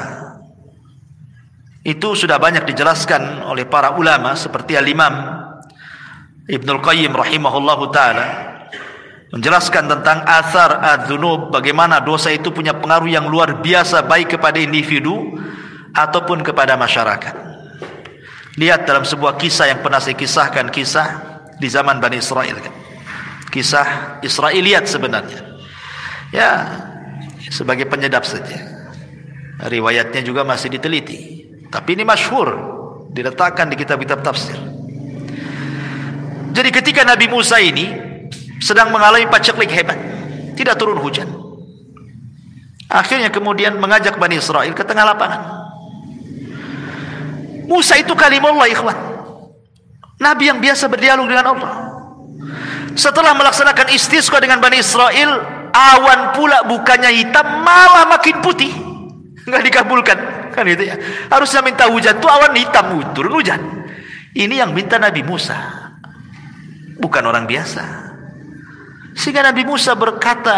itu sudah banyak dijelaskan oleh para ulama seperti Al-Imam Ibnul Qayyim rahimahullahu taala menjelaskan tentang athar adzunub, bagaimana dosa itu punya pengaruh yang luar biasa baik kepada individu ataupun kepada masyarakat. Lihat dalam sebuah kisah yang pernah saya kisahkan, kisah di zaman Bani Israel kan. Kisah Israiliyat sebenarnya. Ya, sebagai penyedap saja. Riwayatnya juga masih diteliti. Tapi ini masyhur, diletakkan di kitab-kitab tafsir. Jadi ketika Nabi Musa ini sedang mengalami paceklik hebat, tidak turun hujan. Akhirnya kemudian mengajak Bani Israel ke tengah lapangan. Musa itu kalimullah ikhwan, Nabi yang biasa berdialog dengan Allah. Setelah melaksanakan istisqa dengan Bani Israel, awan pula bukannya hitam malah makin putih. Enggak dikabulkan kan itu ya. Harusnya minta hujan tuh awan hitam, turun hujan. Ini yang minta Nabi Musa, bukan orang biasa. Sehingga Nabi Musa berkata,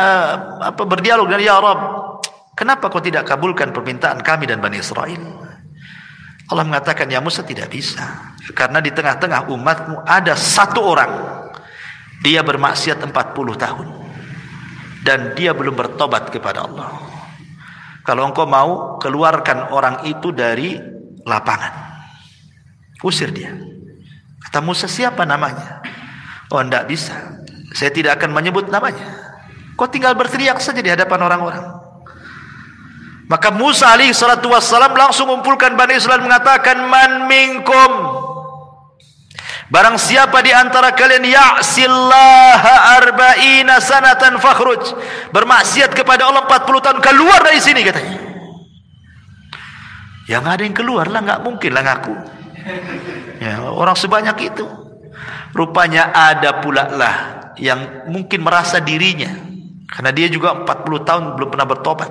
berdialog dengan ya Rabb, kenapa kau tidak kabulkan permintaan kami dan Bani Israel? Allah mengatakan, ya Musa tidak bisa, karena di tengah-tengah umatmu ada satu orang, dia bermaksiat 40 tahun dan dia belum bertobat kepada Allah. Kalau engkau mau, keluarkan orang itu dari lapangan, usir dia. Kata Musa, siapa namanya? Oh, tidak bisa, saya tidak akan menyebut namanya. Kau tinggal berteriak saja di hadapan orang-orang. Maka Musa alaihi salatu wassalam langsung mengumpulkan Bani Israel mengatakan, man minkum, barang siapa di antara kalian ya'sillaha arba'ina sanatan fakhruj, bermaksiat kepada Allah 40 tahun, keluar dari sini katanya. Yang ada yang keluar lah, nggak mungkin lah ngaku. Ya, orang sebanyak itu. Rupanya ada pula lah yang mungkin merasa dirinya, karena dia juga 40 tahun belum pernah bertobat,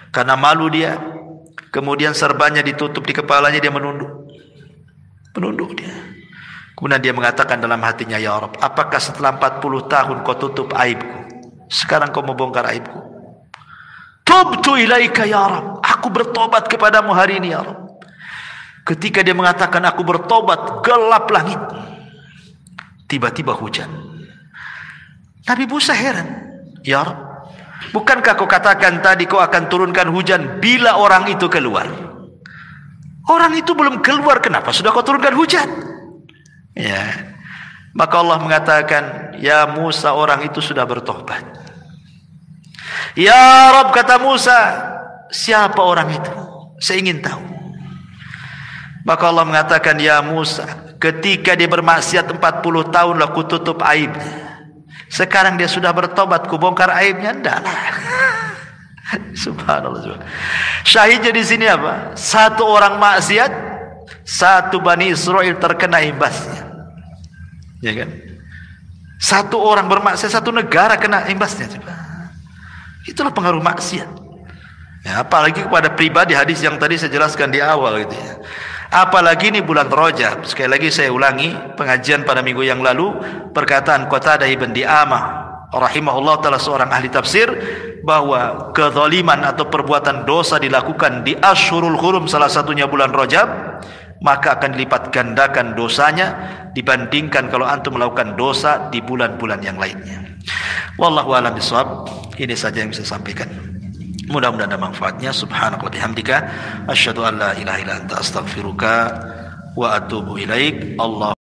karena malu dia, kemudian serbannya ditutup di kepalanya, dia menunduk dia. Kemudian dia mengatakan dalam hatinya, ya Rabb, apakah setelah 40 tahun kau tutup aibku, sekarang kau mau bongkar aibku? Tubtu ilaika ya Rabb, aku bertobat kepadamu hari ini ya Rabb. Ketika dia mengatakan aku bertobat, gelap langit, tiba-tiba hujan. Nabi Musa heran, ya Rabb, bukankah kau katakan tadi kau akan turunkan hujan bila orang itu keluar? Orang itu belum keluar, kenapa sudah kau turunkan hujan? Ya, maka Allah mengatakan, ya Musa, orang itu sudah bertobat. Ya Rabb, kata Musa, siapa orang itu? Saya ingin tahu. Maka Allah mengatakan, ya Musa, ketika dia bermaksiat 40 tahun lah ku tutup aibnya. Sekarang dia sudah bertobat, ku bongkar aibnya? Enggak lah. Subhanallah. Syahidnya di sini apa? Satu orang maksiat, satu Bani Israel terkena imbasnya. Ya kan? Satu orang bermaksiat, satu negara kena imbasnya. Itulah pengaruh maksiat. Ya, apalagi kepada pribadi, hadis yang tadi saya jelaskan di awal gitu ya. Apalagi ini bulan Rajab. Sekali lagi saya ulangi pengajian pada minggu yang lalu, perkataan Qatadah ibn Di'amah rahimahullah taala, seorang ahli tafsir, bahwa kezaliman atau perbuatan dosa dilakukan di Ashhurul Hurum, salah satunya bulan Rajab, maka akan dilipat gandakan dosanya dibandingkan kalau antum melakukan dosa di bulan-bulan yang lainnya. Wallahu a'lam bishawab. Ini saja yang bisa saya sampaikan. Mudah-mudahan ada manfaatnya. Subhanaka wa bihamdika asyhadu an la ilaha illa anta astaghfiruka wa atubu ilaik. Allah